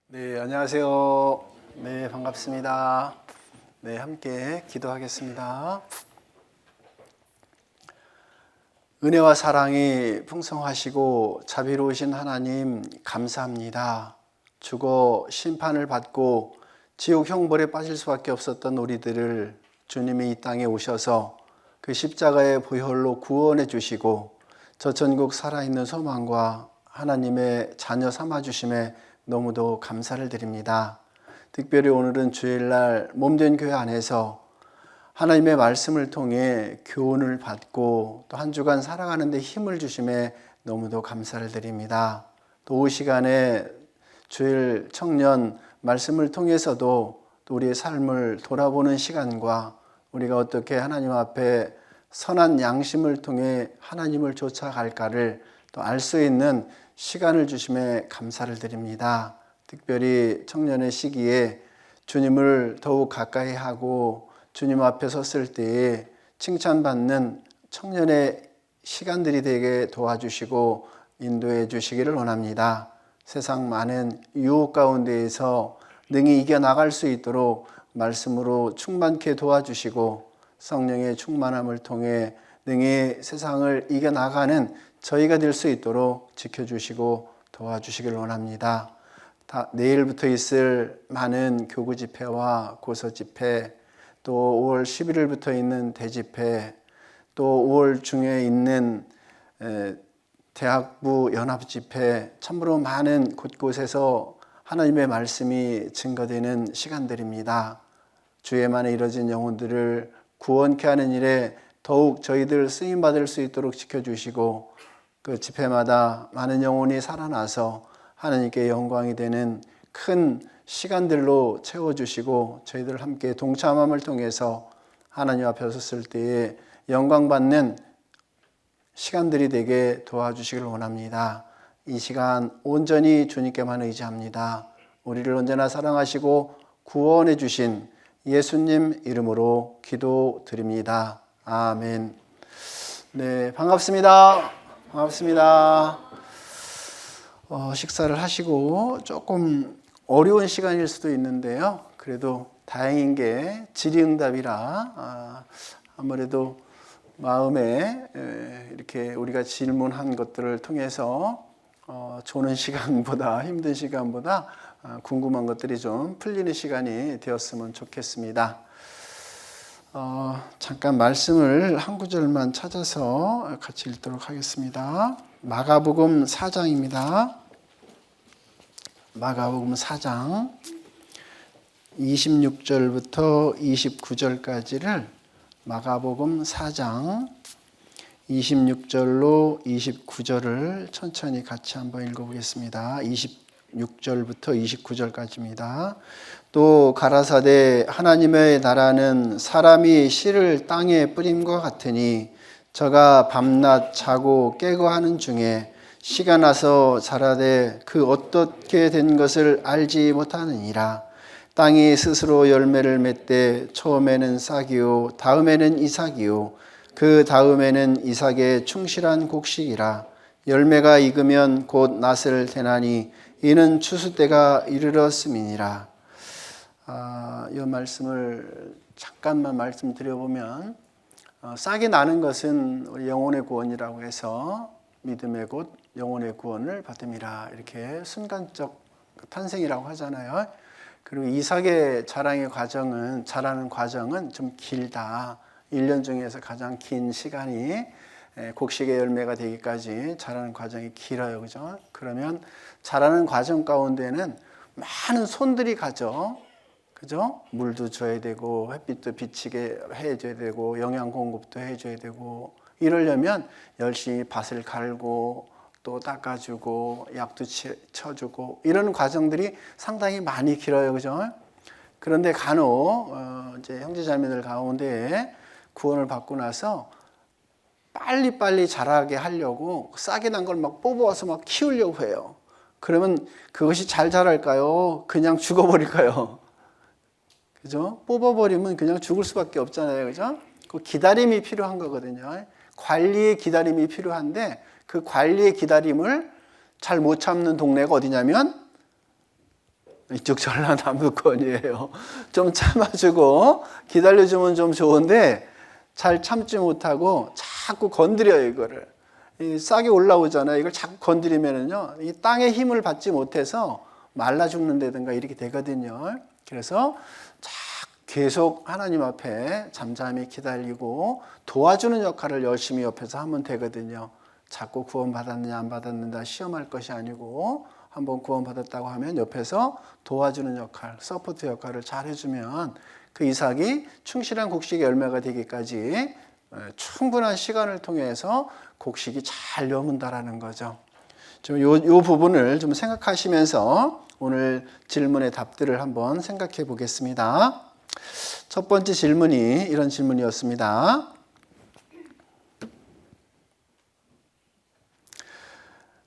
네, 안녕하세요. 네, 반갑습니다. 네, 함께 기도하겠습니다. 은혜와 사랑이 풍성하시고 자비로우신 하나님 감사합니다. 죽어 심판을 받고 지옥 형벌에 빠질 수밖에 없었던 우리들을 주님이 이 땅에 오셔서 그 십자가의 보혈로 구원해 주시고 저 천국 살아있는 소망과 하나님의 자녀 삼아주심에 너무도 감사를 드립니다. 특별히 오늘은 주일날 몸된 교회 안에서 하나님의 말씀을 통해 교훈을 받고 또 한 주간 살아가는 데 힘을 주심에 너무도 감사를 드립니다. 또 이 시간에 주일 청년 말씀을 통해서도 또 우리의 삶을 돌아보는 시간과 우리가 어떻게 하나님 앞에 선한 양심을 통해 하나님을 쫓아갈까를 또 알 수 있는 시간을 주심에 감사를 드립니다. 특별히 청년의 시기에 주님을 더욱 가까이 하고 주님 앞에 섰을 때에 칭찬받는 청년의 시간들이 되게 도와주시고 인도해 주시기를 원합니다. 세상 많은 유혹 가운데에서 능히 이겨나갈 수 있도록 말씀으로 충만케 도와주시고 성령의 충만함을 통해 능히 세상을 이겨나가는 저희가 될 수 있도록 지켜주시고 도와주시길 원합니다. 내일부터 있을 많은 교구 집회와 고서 집회, 또 5월 11일부터 있는 대집회, 또 5월 중에 있는 대학부 연합집회, 참으로 많은 곳곳에서 하나님의 말씀이 증거되는 시간들입니다. 주에만에 이뤄진 영혼들을 구원케 하는 일에 더욱 저희들 쓰임받을 수 있도록 지켜주시고 그 집회마다 많은 영혼이 살아나서 하나님께 영광이 되는 큰 시간들로 채워주시고 저희들 함께 동참함을 통해서 하나님 앞에 섰을 때에 영광받는 시간들이 되게 도와주시길 원합니다. 이 시간 온전히 주님께만 의지합니다. 우리를 언제나 사랑하시고 구원해 주신 예수님 이름으로 기도드립니다. 아멘. 네, 반갑습니다. 반갑습니다. 식사를 하시고 조금 어려운 시간일 수도 있는데요. 그래도 다행인 게 질의응답이라 아무래도 마음에 이렇게 우리가 질문한 것들을 통해서 좋은 시간보다 힘든 시간보다 궁금한 것들이 좀 풀리는 시간이 되었으면 좋겠습니다. 잠깐 말씀을 한 구절만 찾아서 같이 읽도록 하겠습니다. 마가복음 4장입니다. 마가복음 4장 26절부터 29절까지를 마가복음 4장 26절로 29절을 천천히 같이 한번 읽어보겠습니다. 26절부터 29절까지입니다. 또 가라사대 하나님의 나라는 사람이 씨를 땅에 뿌림과 같으니 저가 밤낮 자고 깨고 하는 중에 씨가 나서 자라되 그 어떻게 된 것을 알지 못하느니라. 땅이 스스로 열매를 맺되 처음에는 싹이요 다음에는 이삭이요 그 다음에는 이삭의 충실한 곡식이라. 열매가 익으면 곧 낫을 대나니 이는 추수 때가 이르렀음이니라. 이 말씀을 잠깐만 말씀드려보면 싹이 나는 것은 우리 영혼의 구원이라고 해서 믿음의 곧 영혼의 구원을 받음이라 이렇게 순간적 탄생이라고 하잖아요. 그리고 이삭의 자라는 과정은 좀 길다. 1년 중에서 가장 긴 시간이 곡식의 열매가 되기까지 자라는 과정이 길어요. 그죠? 그러면 자라는 과정 가운데는 많은 손들이 가죠. 그죠? 물도 줘야 되고 햇빛도 비치게 해줘야 되고 영양 공급도 해줘야 되고 이러려면 열심히 밭을 갈고 또 닦아주고 약도 쳐주고 이런 과정들이 상당히 많이 길어요. 그죠? 그런데 간혹 이제 형제자매들 가운데 구원을 받고 나서 빨리빨리 자라게 하려고 싹이 난 걸 막 뽑아와서 막 키우려고 해요. 그러면 그것이 잘 자랄까요? 그냥 죽어버릴까요? 그죠? 뽑아버리면 그냥 죽을 수밖에 없잖아요. 그죠? 그 기다림이 필요한 거거든요. 관리의 기다림이 필요한데 그 관리의 기다림을 잘 못 참는 동네가 어디냐면 이쪽 전라남도권이에요. 좀 참아주고 기다려주면 좀 좋은데 잘 참지 못하고 자꾸 건드려요, 이거를. 이 싹이 올라오잖아요. 이걸 자꾸 건드리면은요, 이 땅의 힘을 받지 못해서 말라 죽는다든가 이렇게 되거든요. 그래서 계속 하나님 앞에 잠잠히 기다리고 도와주는 역할을 열심히 옆에서 하면 되거든요. 자꾸 구원받았느냐 안 받았느냐 시험할 것이 아니고 한번 구원받았다고 하면 옆에서 도와주는 역할, 서포트 역할을 잘 해주면 그 이삭이 충실한 곡식의 열매가 되기까지 충분한 시간을 통해서 곡식이 잘 여문다라는 거죠. 좀 요 부분을 좀 생각하시면서 오늘 질문의 답들을 한번 생각해 보겠습니다. 첫 번째 질문이 이런 질문이었습니다.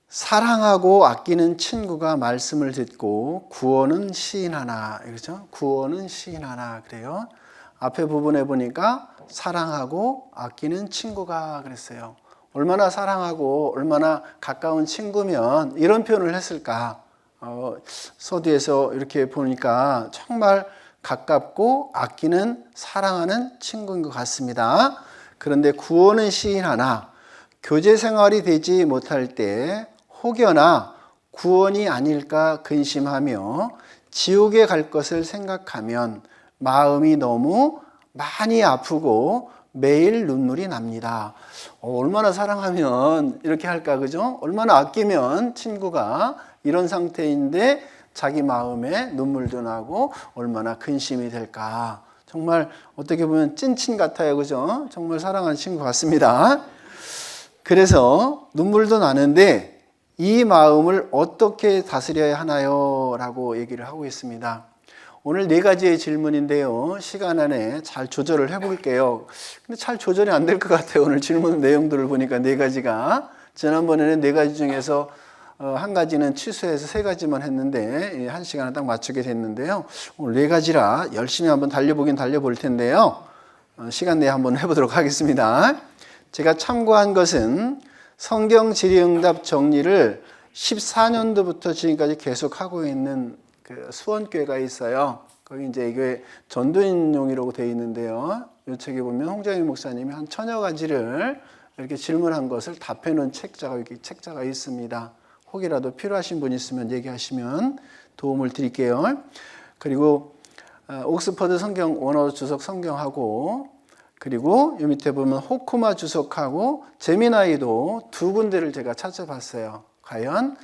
사랑하고 아끼는 친구가 말씀을 듣고 구원은 시인하나, 그렇죠? 구원은 시인하나 그래요. 앞에 부분에 보니까 사랑하고 아끼는 친구가 그랬어요. 얼마나 사랑하고 얼마나 가까운 친구면 이런 표현을 했을까? 서두에서 이렇게 보니까 정말 가깝고 아끼는 사랑하는 친구인 것 같습니다. 그런데 구원은 시인하나 교제 생활이 되지 못할 때 혹여나 구원이 아닐까 근심하며 지옥에 갈 것을 생각하면 마음이 너무 많이 아프고 매일 눈물이 납니다. 얼마나 사랑하면 이렇게 할까, 그죠? 얼마나 아끼면 친구가 이런 상태인데 자기 마음에 눈물도 나고 얼마나 근심이 될까. 정말 어떻게 보면 찐친 같아요, 그죠? 정말 사랑하는 친구 같습니다. 그래서 눈물도 나는데 이 마음을 어떻게 다스려야 하나요? 라고 얘기를 하고 있습니다. 오늘 4가지의 질문인데요. 시간 안에 잘 조절을 해볼게요. 근데 잘 조절이 안 될 것 같아요. 오늘 질문 내용들을 보니까 4가지가. 지난번에는 4가지 중에서 한 가지는 취소해서 3가지만 했는데 1시간을 딱 맞추게 됐는데요. 오늘 4가지라 열심히 한번 달려보긴 달려볼 텐데요. 시간 내에 한번 해보도록 하겠습니다. 제가 참고한 것은 성경 질의응답 정리를 14년도부터 지금까지 계속 하고 있는 그 수원교회가 있어요. 거기 이제 이게 전도인용이라고 되어 있는데요. 이 책에 보면 홍정희 목사님이 한 1000여 가지를 이렇게 질문한 것을 답해 놓은 책자가 있습니다. 혹이라도 필요하신 분 있으면 얘기하시면 도움을 드릴게요. 그리고 옥스퍼드 성경 원어 주석 성경하고 그리고 이 밑에 보면 호쿠마 주석하고 제미나이도 2군데를 제가 찾아봤어요. 과연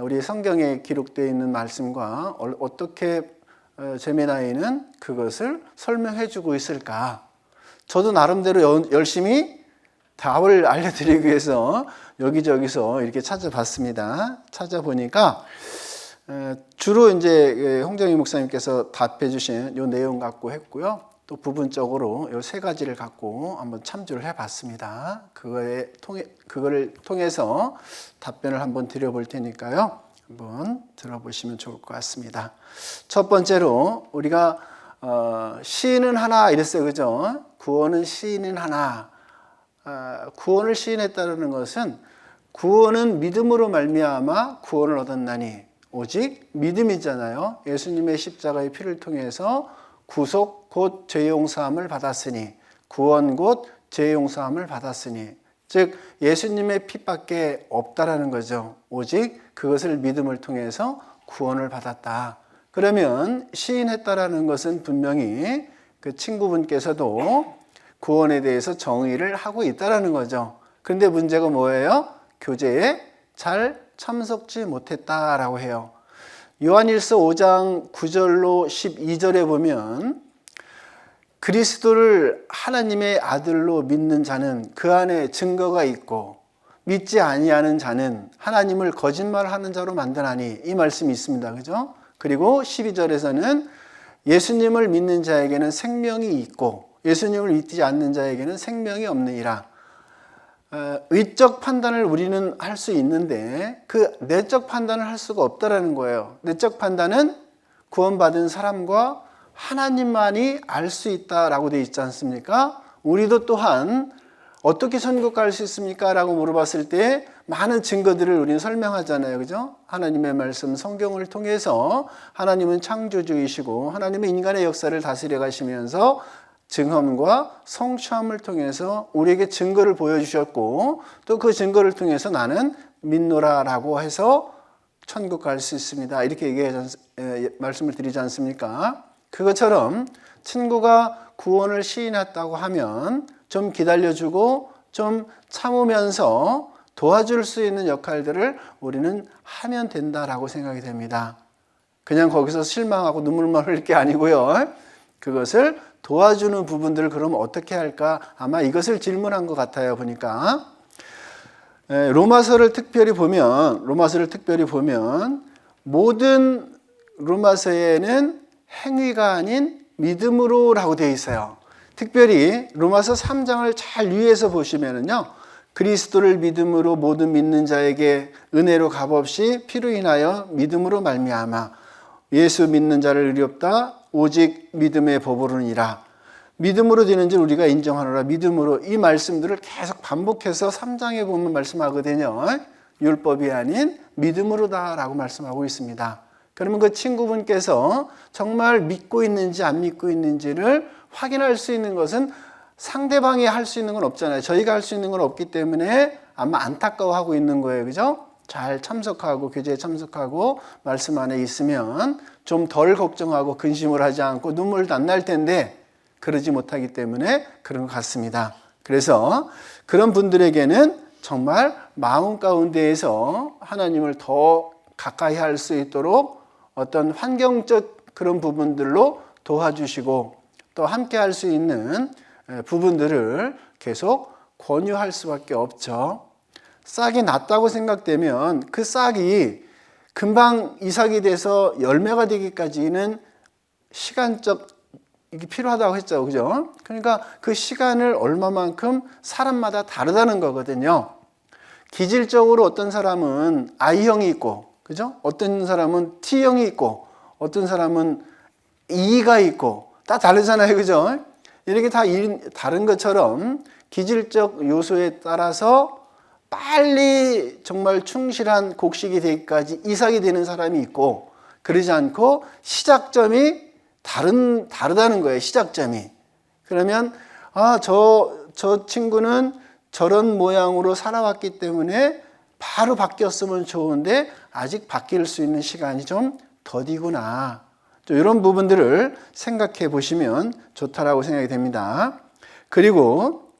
우리 성경에 기록되어 있는 말씀과 어떻게 제미나이는 그것을 설명해 주고 있을까? 저도 나름대로 열심히 답을 알려드리기 위해서 여기저기서 이렇게 찾아봤습니다. 찾아보니까 주로 이제 홍정희 목사님께서 답해 주신 이 내용 갖고 했고요. 또 부분적으로 이 3가지를 갖고 한번 참조를 해봤습니다. 그거를 통해서 답변을 한번 드려볼 테니까요. 한번 들어보시면 좋을 것 같습니다. 첫 번째로 우리가 시인은 하나 이랬어요, 그죠? 구원은 시인은 하나. 구원을 시인했다는 것은 구원은 믿음으로 말미암아 구원을 얻었나니 오직 믿음이잖아요. 예수님의 십자가의 피를 통해서 구속 곧 죄용사함을 받았으니 구원 곧 죄용사함을 받았으니 즉 예수님의 피밖에 없다라는 거죠. 오직 그것을 믿음을 통해서 구원을 받았다. 그러면 시인했다라는 것은 분명히 그 친구분께서도 구원에 대해서 정의를 하고 있다라는 거죠. 그런데 문제가 뭐예요? 교제에 잘 참석지 못했다라고 해요. 요한일서 5장 9절로 12절에 보면 그리스도를 하나님의 아들로 믿는 자는 그 안에 증거가 있고 믿지 아니하는 자는 하나님을 거짓말하는 자로 만드나니 이 말씀이 있습니다. 그죠? 그리고 12절에서는 예수님을 믿는 자에게는 생명이 있고 예수님을 믿지 않는 자에게는 생명이 없느니라. 위적 판단을 우리는 할 수 있는데 그 내적 판단을 할 수가 없다라는 거예요. 내적 판단은 구원받은 사람과 하나님만이 알 수 있다라고 되어 있지 않습니까? 우리도 또한 어떻게 천국 갈 수 있습니까? 라고 물어봤을 때 많은 증거들을 우리는 설명하잖아요. 그죠? 하나님의 말씀, 성경을 통해서 하나님은 창조주이시고 하나님은 인간의 역사를 다스려 가시면서 증언과 성취함을 통해서 우리에게 증거를 보여주셨고 또 그 증거를 통해서 나는 믿노라라고 해서 천국 갈 수 있습니다. 이렇게 말씀을 드리지 않습니까? 그것처럼 친구가 구원을 시인했다고 하면 좀 기다려주고 좀 참으면서 도와줄 수 있는 역할들을 우리는 하면 된다라고 생각이 됩니다. 그냥 거기서 실망하고 눈물만 흘릴 게 아니고요. 그것을 도와주는 부분들을 그럼 어떻게 할까? 아마 이것을 질문한 것 같아요. 보니까 로마서를 특별히 보면 모든 로마서에는 행위가 아닌 믿음으로라고 되어 있어요. 특별히 로마서 3장을 잘 유의해서 보시면은요, 그리스도를 믿음으로 모든 믿는 자에게 은혜로 값없이 피로 인하여 믿음으로 말미암아 예수 믿는 자를 의롭다 오직 믿음의 법으로니라. 믿음으로 되는 줄 우리가 인정하노라. 믿음으로, 이 말씀들을 계속 반복해서 3장에 보면 말씀하거든요. 율법이 아닌 믿음으로다라고 말씀하고 있습니다. 그러면 그 친구분께서 정말 믿고 있는지 안 믿고 있는지를 확인할 수 있는 것은 상대방이 할 수 있는 건 없잖아요. 저희가 할 수 있는 건 없기 때문에 아마 안타까워하고 있는 거예요. 그죠? 잘 참석하고 교제에 참석하고 말씀 안에 있으면 좀 덜 걱정하고 근심을 하지 않고 눈물도 안 날 텐데 그러지 못하기 때문에 그런 것 같습니다. 그래서 그런 분들에게는 정말 마음 가운데에서 하나님을 더 가까이 할 수 있도록 어떤 환경적 그런 부분들로 도와주시고 또 함께 할 수 있는 부분들을 계속 권유할 수밖에 없죠. 싹이 났다고 생각되면 그 싹이 금방 이삭이 돼서 열매가 되기까지는 시간적 이게 필요하다고 했죠. 그죠? 그러니까 그 시간을 얼마만큼 사람마다 다르다는 거거든요. 기질적으로 어떤 사람은 I형이 있고, 그죠? 어떤 사람은 T형이 있고, 어떤 사람은 E가 있고, 다 다르잖아요. 그죠? 이렇게 다 다른 것처럼 기질적 요소에 따라서 빨리 정말 충실한 곡식이 되기까지 이삭이 되는 사람이 있고, 그러지 않고 시작점이 다르다는 거예요. 시작점이. 그러면 저 친구는 저런 모양으로 살아왔기 때문에 바로 바뀌었으면 좋은데 아직 바뀔 수 있는 시간이 좀 더디구나. 이런 부분들을 생각해 보시면 좋다라고 생각이 됩니다. 그리고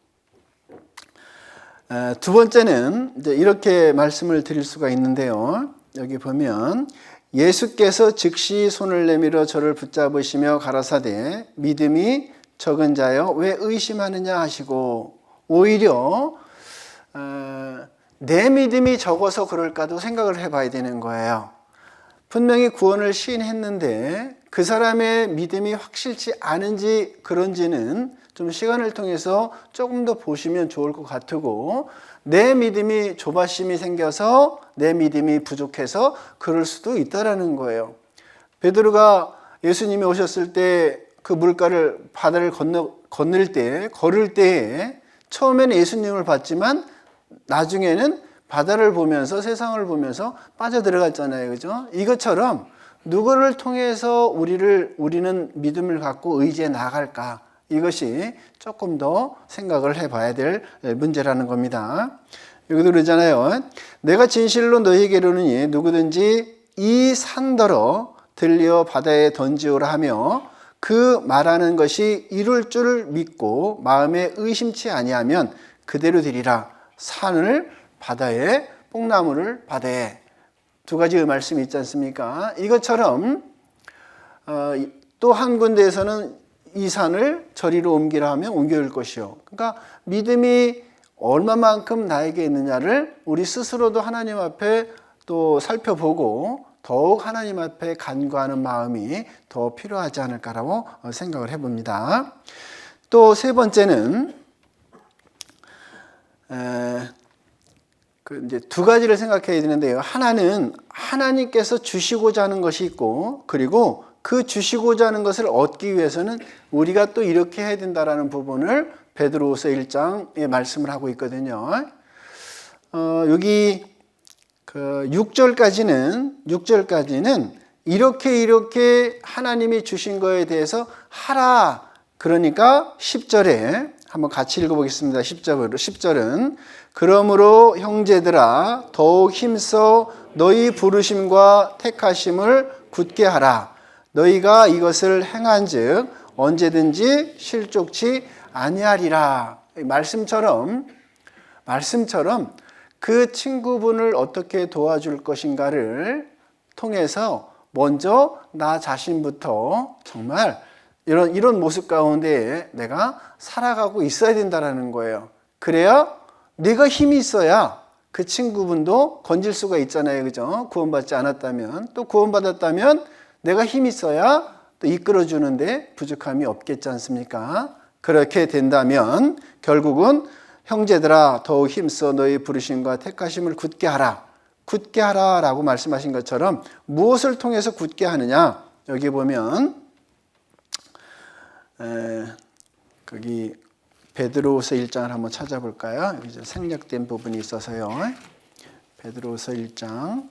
두 번째는 이제 이렇게 말씀을 드릴 수가 있는데요. 여기 보면 예수께서 즉시 손을 내밀어 저를 붙잡으시며 가라사대 믿음이 적은 자여 왜 의심하느냐 하시고, 오히려 내 믿음이 적어서 그럴까도 생각을 해봐야 되는 거예요. 분명히 구원을 시인했는데 그 사람의 믿음이 확실치 않은지 그런지는 좀 시간을 통해서 조금 더 보시면 좋을 것 같고, 내 믿음이 조바심이 생겨서 내 믿음이 부족해서 그럴 수도 있다라는 거예요. 베드로가 예수님이 오셨을 때 그 물가를 바다를 걸을 때 처음에는 예수님을 봤지만 나중에는 바다를 보면서 세상을 보면서 빠져들어갔잖아요. 그죠? 이것처럼 누구를 통해서 우리는 믿음을 갖고 의지해 나갈까? 이것이 조금 더 생각을 해봐야 될 문제라는 겁니다. 여기도 그러잖아요. 내가 진실로 너희에게 이르노니 누구든지 이 산더러 들려 바다에 던지오라 하며 그 말하는 것이 이룰 줄 믿고 마음에 의심치 아니하면 그대로 되리라. 산을 바다에, 뽕나무를 바다에. 두 가지 말씀이 있지 않습니까? 이것처럼 또 한 군데에서는 이 산을 저리로 옮기라 하면 옮겨올 것이요. 그러니까 믿음이 얼마만큼 나에게 있느냐를 우리 스스로도 하나님 앞에 또 살펴보고 더욱 하나님 앞에 간구하는 마음이 더 필요하지 않을까라고 생각을 해봅니다. 또 세 번째는 이제 두 가지를 생각해야 되는데요. 하나는 하나님께서 주시고자 하는 것이 있고, 그리고 그 주시고자 하는 것을 얻기 위해서는 우리가 또 이렇게 해야 된다라는 부분을 베드로후서 1장의 말씀을 하고 있거든요. 여기 그 6절까지는 이렇게 하나님이 주신 거에 대해서 하라. 그러니까 10절에 한번 같이 읽어보겠습니다. 10절은 그러므로 형제들아 더욱 힘써 너희 부르심과 택하심을 굳게 하라. 너희가 이것을 행한즉 언제든지 실족치 아니하리라. 말씀처럼 그 친구분을 어떻게 도와줄 것인가를 통해서 먼저 나 자신부터 정말 이런 모습 가운데 내가 살아가고 있어야 된다는 거예요. 그래야 내가 힘이 있어야 그 친구분도 건질 수가 있잖아요. 그죠? 구원받지 않았다면, 또 구원받았다면 내가 힘이 있어야 또 이끌어주는데 부족함이 없겠지 않습니까? 그렇게 된다면 결국은 형제들아 더욱 힘써 너희 부르심과 택하심을 굳게 하라. 굳게 하라라고 말씀하신 것처럼 무엇을 통해서 굳게 하느냐? 여기 보면 거기 베드로후서 1장을 한번 찾아볼까요? 여기 좀 생략된 부분이 있어서요. 베드로후서 1장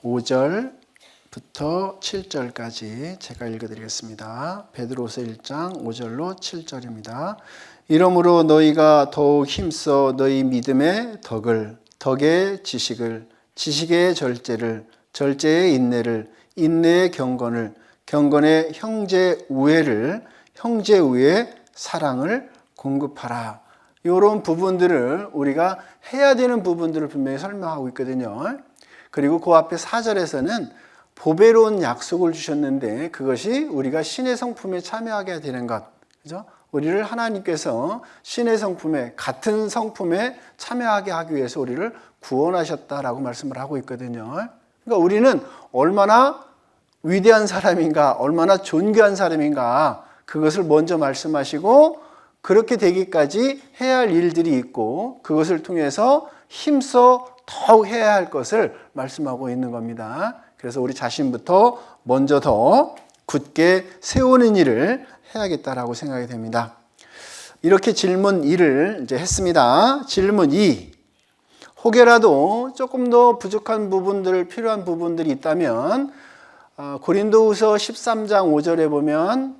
5절부터 7절까지 제가 읽어드리겠습니다. 베드로후서 1장 5절로 7절입니다. 이러므로 너희가 더욱 힘써 너희 믿음의 덕을, 덕의 지식을, 지식의 절제를, 절제의 인내를, 인내의 경건을, 경건의 형제 우애를, 형제 우애의 사랑을 공급하라. 이런 부분들을 우리가 해야 되는 부분들을 분명히 설명하고 있거든요. 그리고 그 앞에 4절에서는 보배로운 약속을 주셨는데 그것이 우리가 신의 성품에 참여하게 되는 것. 그죠? 우리를 하나님께서 신의 성품에, 같은 성품에 참여하게 하기 위해서 우리를 구원하셨다라고 말씀을 하고 있거든요. 그러니까 우리는 얼마나 위대한 사람인가, 얼마나 존귀한 사람인가, 그것을 먼저 말씀하시고 그렇게 되기까지 해야 할 일들이 있고 그것을 통해서 힘써 더욱 해야 할 것을 말씀하고 있는 겁니다. 그래서 우리 자신부터 먼저 더 굳게 세우는 일을 해야겠다라고 생각이 됩니다. 이렇게 질문 1을 이제 했습니다. 질문 2. 혹여라도 조금 더 부족한 부분들, 필요한 부분들이 있다면 고린도후서 13장 5절에 보면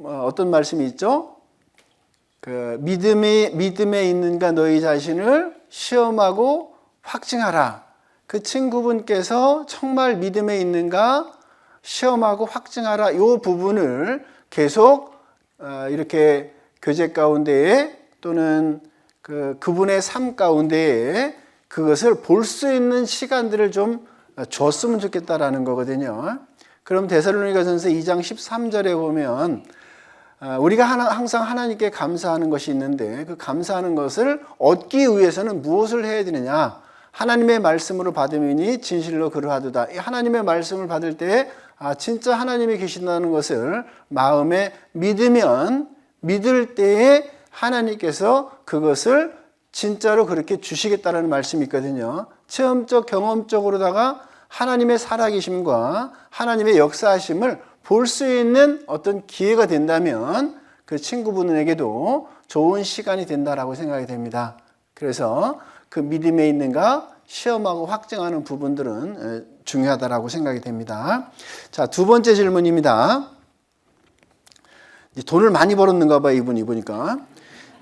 어떤 말씀이 있죠? 그 믿음에 있는가 너희 자신을 시험하고 확증하라. 그 친구분께서 정말 믿음에 있는가 시험하고 확증하라. 이 부분을 계속 이렇게 교제 가운데에 또는 그분의 삶 가운데에 그것을 볼 수 있는 시간들을 좀 줬으면 좋겠다라는 거거든요. 그럼 데살로니가전서 2장 13절에 보면 우리가 항상 하나님께 감사하는 것이 있는데 그 감사하는 것을 얻기 위해서는 무엇을 해야 되느냐? 하나님의 말씀으로 받으니 진실로 그러하도다. 하나님의 말씀을 받을 때 진짜 하나님이 계신다는 것을 마음에 믿을 때에 하나님께서 그것을 진짜로 그렇게 주시겠다는 말씀이 있거든요. 체험적, 경험적으로다가 하나님의 살아계심과 하나님의 역사하심을 볼 수 있는 어떤 기회가 된다면 그 친구분에게도 좋은 시간이 된다라고 생각이 됩니다. 그래서 그 믿음에 있는가 시험하고 확증하는 부분들은 중요하다라고 생각이 됩니다. 자, 두 번째 질문입니다. 돈을 많이 벌었는가 봐, 이분이 보니까.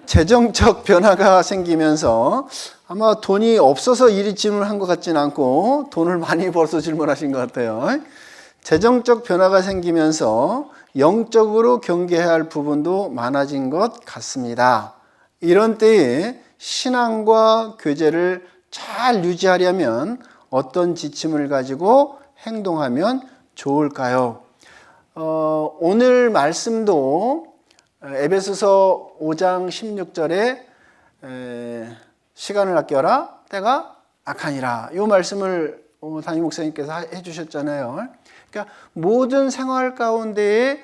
재정적 변화가 생기면서 아마 돈이 없어서 이 질문을 한 것 같지는 않고 돈을 많이 벌어서 질문하신 것 같아요. 재정적 변화가 생기면서 영적으로 경계해야 할 부분도 많아진 것 같습니다. 이런 때에 신앙과 교제를 잘 유지하려면 어떤 지침을 가지고 행동하면 좋을까요? 오늘 말씀도 에베소서 5장 16절에 시간을 아껴라 때가 악하니라 이 말씀을 담임 목사님께서 해주셨잖아요. 그러니까 모든 생활 가운데에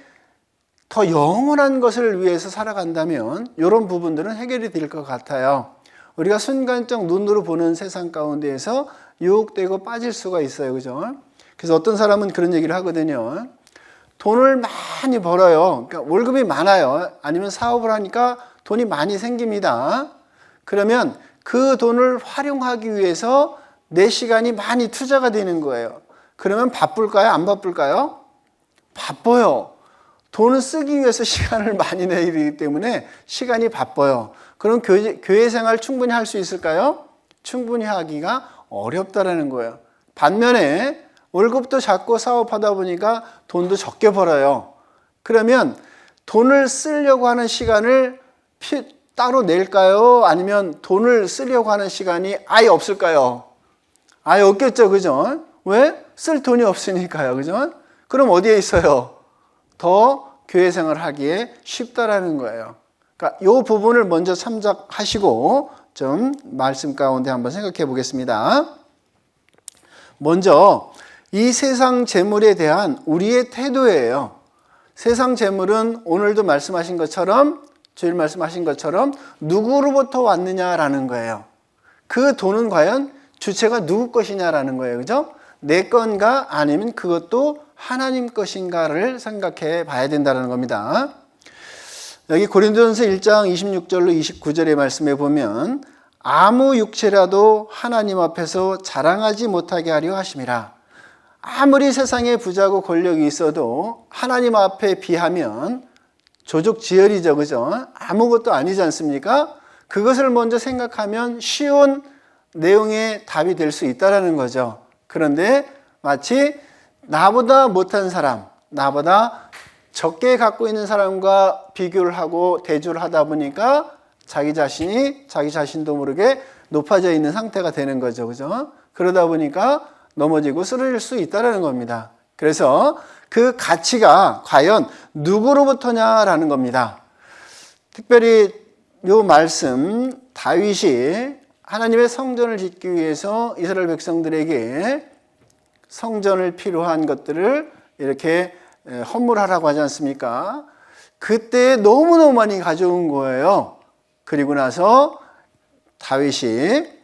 더 영원한 것을 위해서 살아간다면 이런 부분들은 해결이 될 것 같아요. 우리가 순간적 눈으로 보는 세상 가운데에서 유혹되고 빠질 수가 있어요. 그죠? 그래서 어떤 사람은 그런 얘기를 하거든요. 돈을 많이 벌어요. 그러니까 월급이 많아요. 아니면 사업을 하니까 돈이 많이 생깁니다. 그러면 그 돈을 활용하기 위해서 내 시간이 많이 투자가 되는 거예요. 그러면 바쁠까요? 안 바쁠까요? 바빠요. 돈을 쓰기 위해서 시간을 많이 내야 되기 때문에 시간이 바빠요. 그럼 교회 생활 충분히 할 수 있을까요? 충분히 하기가 어렵다라는 거예요. 반면에 월급도 작고 사업하다 보니까 돈도 적게 벌어요. 그러면 돈을 쓰려고 하는 시간을 따로 낼까요? 아니면 돈을 쓰려고 하는 시간이 아예 없을까요? 아예 없겠죠, 그죠? 왜? 쓸 돈이 없으니까요, 그죠? 그럼 어디에 있어요? 더 교회 생활을 하기에 쉽다라는 거예요. 그러니까 이 부분을 먼저 참작하시고 좀 말씀 가운데 한번 생각해 보겠습니다. 먼저 이 세상 재물에 대한 우리의 태도예요. 세상 재물은 오늘도 말씀하신 것처럼, 주일 말씀하신 것처럼 누구로부터 왔느냐라는 거예요. 그 돈은 과연 주체가 누구 것이냐라는 거예요. 그죠? 내 건가 아니면 그것도 하나님 것인가를 생각해 봐야 된다는 겁니다. 여기 고린도전서 1장 26절로 29절의 말씀에 보면 아무 육체라도 하나님 앞에서 자랑하지 못하게 하려 하심이라. 아무리 세상에 부자고 권력이 있어도 하나님 앞에 비하면 조족지혈이죠, 그죠? 아무것도 아니지 않습니까? 그것을 먼저 생각하면 쉬운 내용의 답이 될 수 있다는 거죠. 그런데 마치 나보다 못한 사람, 나보다 적게 갖고 있는 사람과 비교를 하고 대조를 하다 보니까 자기 자신이 자기 자신도 모르게 높아져 있는 상태가 되는 거죠, 그죠? 그러다 보니까 넘어지고 쓰러질 수 있다는 겁니다. 그래서 그 가치가 과연 누구로부터냐라는 겁니다. 특별히 이 말씀, 다윗이 하나님의 성전을 짓기 위해서 이스라엘 백성들에게 성전을 필요한 것들을 이렇게 헌물하라고 하지 않습니까? 그때 너무너무 많이 가져온 거예요. 그리고 나서 다윗이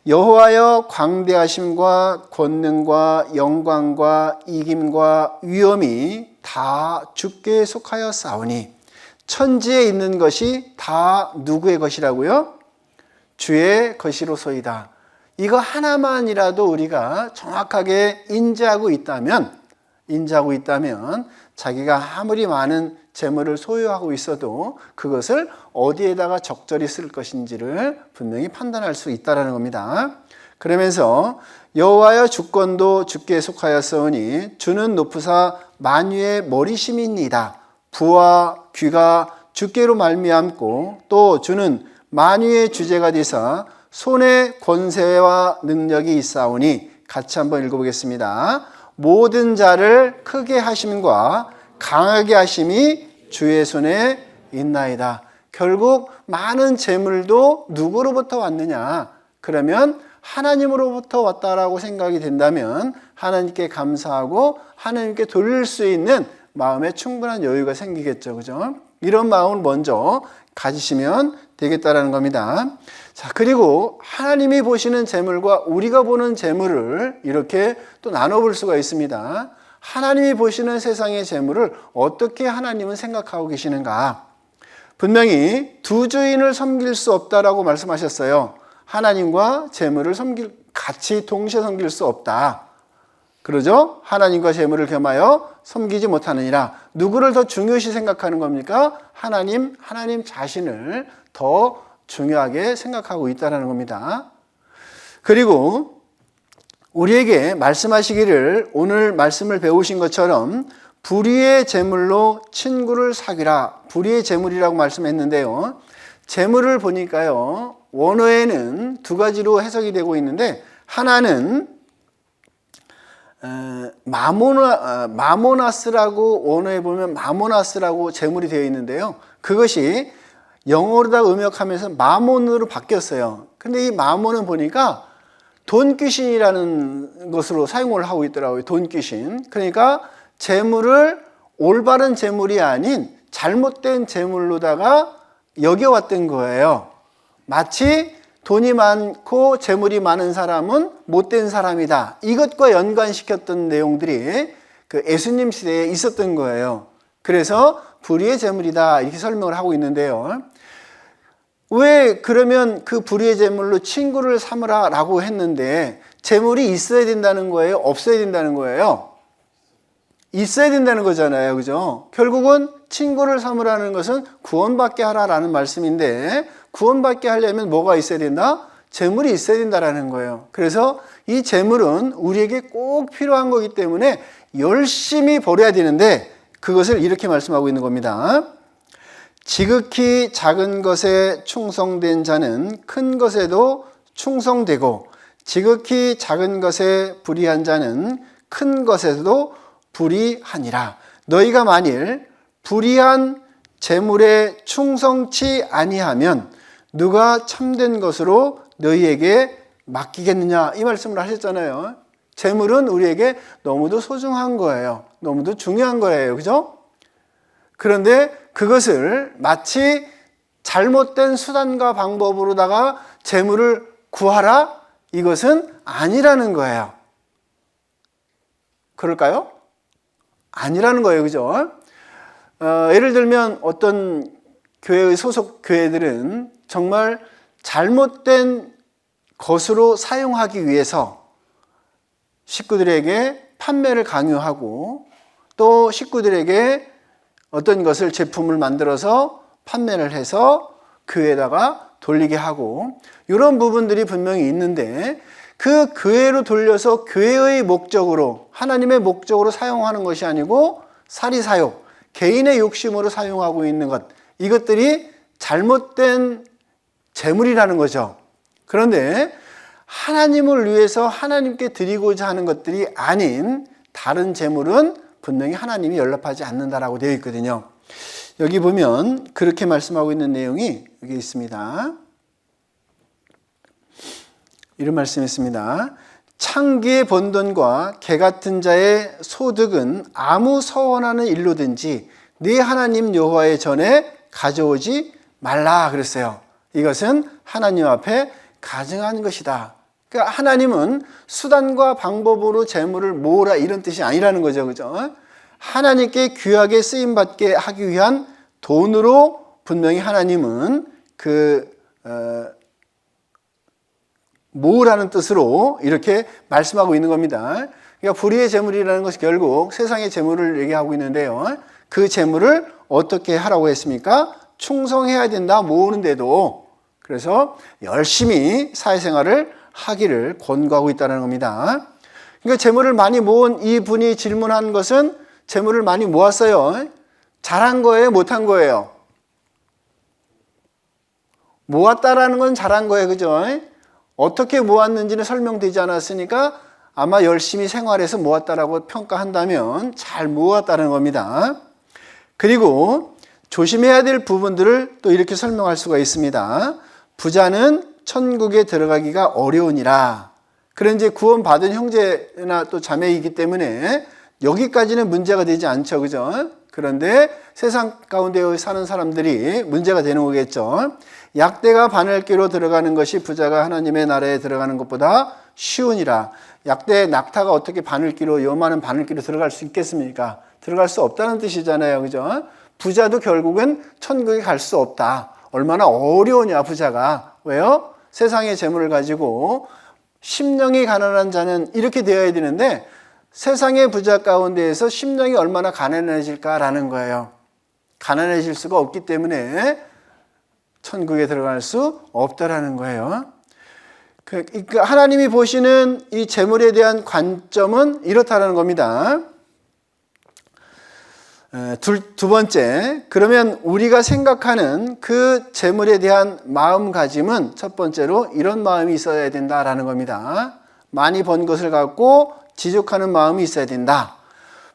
여호와여 광대하심과 권능과 영광과 이김과 위엄이 다 주께 속하여 싸우니 천지에 있는 것이 다 누구의 것이라고요? 주의 것이로소이다. 이거 하나만이라도 우리가 정확하게 인지하고 있다면 자기가 아무리 많은 재물을 소유하고 있어도 그것을 어디에다가 적절히 쓸 것인지를 분명히 판단할 수 있다는 겁니다. 그러면서 여호와여 주권도 주께 속하였사오니 주는 높으사 만유의 머리심이니이다. 부와 귀가 주께로 말미암고 또 주는 만유의 주제가 되사 손에 권세와 능력이 있사오니 같이 한번 읽어보겠습니다. 모든 자를 크게 하심과 강하게 하심이 주의 손에 있나이다. 결국 많은 재물도 누구로부터 왔느냐? 그러면 하나님으로부터 왔다라고 생각이 된다면 하나님께 감사하고 하나님께 돌릴 수 있는 마음에 충분한 여유가 생기겠죠. 그죠? 이런 마음을 먼저 가지시면 되겠다라는 겁니다. 자, 그리고 하나님이 보시는 재물과 우리가 보는 재물을 이렇게 또 나눠볼 수가 있습니다. 하나님이 보시는 세상의 재물을 어떻게 하나님은 생각하고 계시는가? 분명히 두 주인을 섬길 수 없다라고 말씀하셨어요. 하나님과 재물을 같이 동시에 섬길 수 없다. 그러죠? 하나님과 재물을 겸하여 섬기지 못하느니라. 누구를 더 중요시 생각하는 겁니까? 하나님 자신을 더 중요하게 생각하고 있다는 겁니다. 그리고 우리에게 말씀하시기를 오늘 말씀을 배우신 것처럼 불의의 재물로 친구를 사귀라. 불의의 재물이라고 말씀했는데요. 재물을 보니까요. 원어에는 두 가지로 해석이 되고 있는데 하나는 마모나스라고 원어에 보면 마모나스라고 재물이 되어 있는데요. 그것이 영어로다 음역하면서 마몬으로 바뀌었어요. 근데 이 마몬은 보니까 돈귀신이라는 것으로 사용을 하고 있더라고요. 돈귀신. 그러니까 재물을 올바른 재물이 아닌 잘못된 재물로다가 여겨왔던 거예요. 마치 돈이 많고 재물이 많은 사람은 못된 사람이다. 이것과 연관시켰던 내용들이 그 예수님 시대에 있었던 거예요. 그래서 불의의 제물이다 이렇게 설명을 하고 있는데요. 왜 그러면 그 불의의 제물로 친구를 삼으라 라고 했는데 제물이 있어야 된다는 거예요? 없어야 된다는 거예요? 있어야 된다는 거잖아요. 그죠? 결국은 친구를 삼으라는 것은 구원받게 하라라는 말씀인데 구원받게 하려면 뭐가 있어야 된다? 제물이 있어야 된다라는 거예요. 그래서 이 제물은 우리에게 꼭 필요한 거기 때문에 열심히 버려야 되는데 그것을 이렇게 말씀하고 있는 겁니다. 지극히 작은 것에 충성된 자는 큰 것에도 충성되고 지극히 작은 것에 불의한 자는 큰 것에도 불의하니라. 너희가 만일 불의한 제물에 충성치 아니하면 누가 참된 것으로 너희에게 맡기겠느냐 이 말씀을 하셨잖아요. 제물은 우리에게 너무도 소중한 거예요. 너무도 중요한 거예요. 그죠? 그런데 그것을 마치 잘못된 수단과 방법으로다가 제물을 구하라? 이것은 아니라는 거예요. 그럴까요? 아니라는 거예요. 그죠? 예를 들면 어떤 교회의 소속 교회들은 정말 잘못된 것으로 사용하기 위해서 식구들에게 판매를 강요하고 또 식구들에게 어떤 것을 제품을 만들어서 판매를 해서 교회에다가 돌리게 하고 이런 부분들이 분명히 있는데 그 교회로 돌려서 교회의 목적으로 하나님의 목적으로 사용하는 것이 아니고 사리사욕, 개인의 욕심으로 사용하고 있는 것 이것들이 잘못된 제물이라는 거죠. 그런데 하나님을 위해서 하나님께 드리고자 하는 것들이 아닌 다른 제물은 분명히 하나님이 연락하지 않는다라고 되어 있거든요. 여기 보면 그렇게 말씀하고 있는 내용이 여기 있습니다. 이런 말씀이 있습니다. 창기의 번 돈과 개 같은 자의 소득은 아무 서원하는 일로든지 네 하나님 여호와의 전에 가져오지 말라 그랬어요. 이것은 하나님 앞에 가증한 것이다. 그러니까 하나님은 수단과 방법으로 재물을 모으라 이런 뜻이 아니라는 거죠. 그죠? 하나님께 귀하게 쓰임받게 하기 위한 돈으로 분명히 하나님은 모으라는 뜻으로 이렇게 말씀하고 있는 겁니다. 그러니까 불의의 재물이라는 것이 결국 세상의 재물을 얘기하고 있는데요. 그 재물을 어떻게 하라고 했습니까? 충성해야 된다, 모으는데도. 그래서 열심히 사회생활을 하기를 권고하고 있다는 겁니다. 그러니까 재물을 많이 모은 이 분이 질문한 것은 재물을 많이 모았어요. 잘한 거예요? 못한 거예요? 모았다라는 건 잘한 거예요. 그죠? 어떻게 모았는지는 설명되지 않았으니까 아마 열심히 생활해서 모았다라고 평가한다면 잘 모았다는 겁니다. 그리고 조심해야 될 부분들을 또 이렇게 설명할 수가 있습니다. 부자는 천국에 들어가기가 어려우니라. 그런 이제 구원받은 형제나 또 자매이기 때문에 여기까지는 문제가 되지 않죠. 그죠? 그런데 세상 가운데 사는 사람들이 문제가 되는 거겠죠. 약대가 바늘기로 들어가는 것이 부자가 하나님의 나라에 들어가는 것보다 쉬우니라. 약대 낙타가 어떻게 바늘기로 요만한 바늘기로 들어갈 수 있겠습니까? 들어갈 수 없다는 뜻이잖아요. 그죠? 부자도 결국은 천국에 갈 수 없다. 얼마나 어려우냐 부자가. 왜요? 세상의 재물을 가지고 심령이 가난한 자는 이렇게 되어야 되는데 세상의 부자 가운데에서 심령이 얼마나 가난해질까라는 거예요. 가난해질 수가 없기 때문에 천국에 들어갈 수 없다라는 거예요. 하나님이 보시는 이 재물에 대한 관점은 이렇다는 겁니다. 두 번째, 그러면 우리가 생각하는 그 재물에 대한 마음가짐은 첫 번째로 이런 마음이 있어야 된다라는 겁니다. 많이 번 것을 갖고 지족하는 마음이 있어야 된다.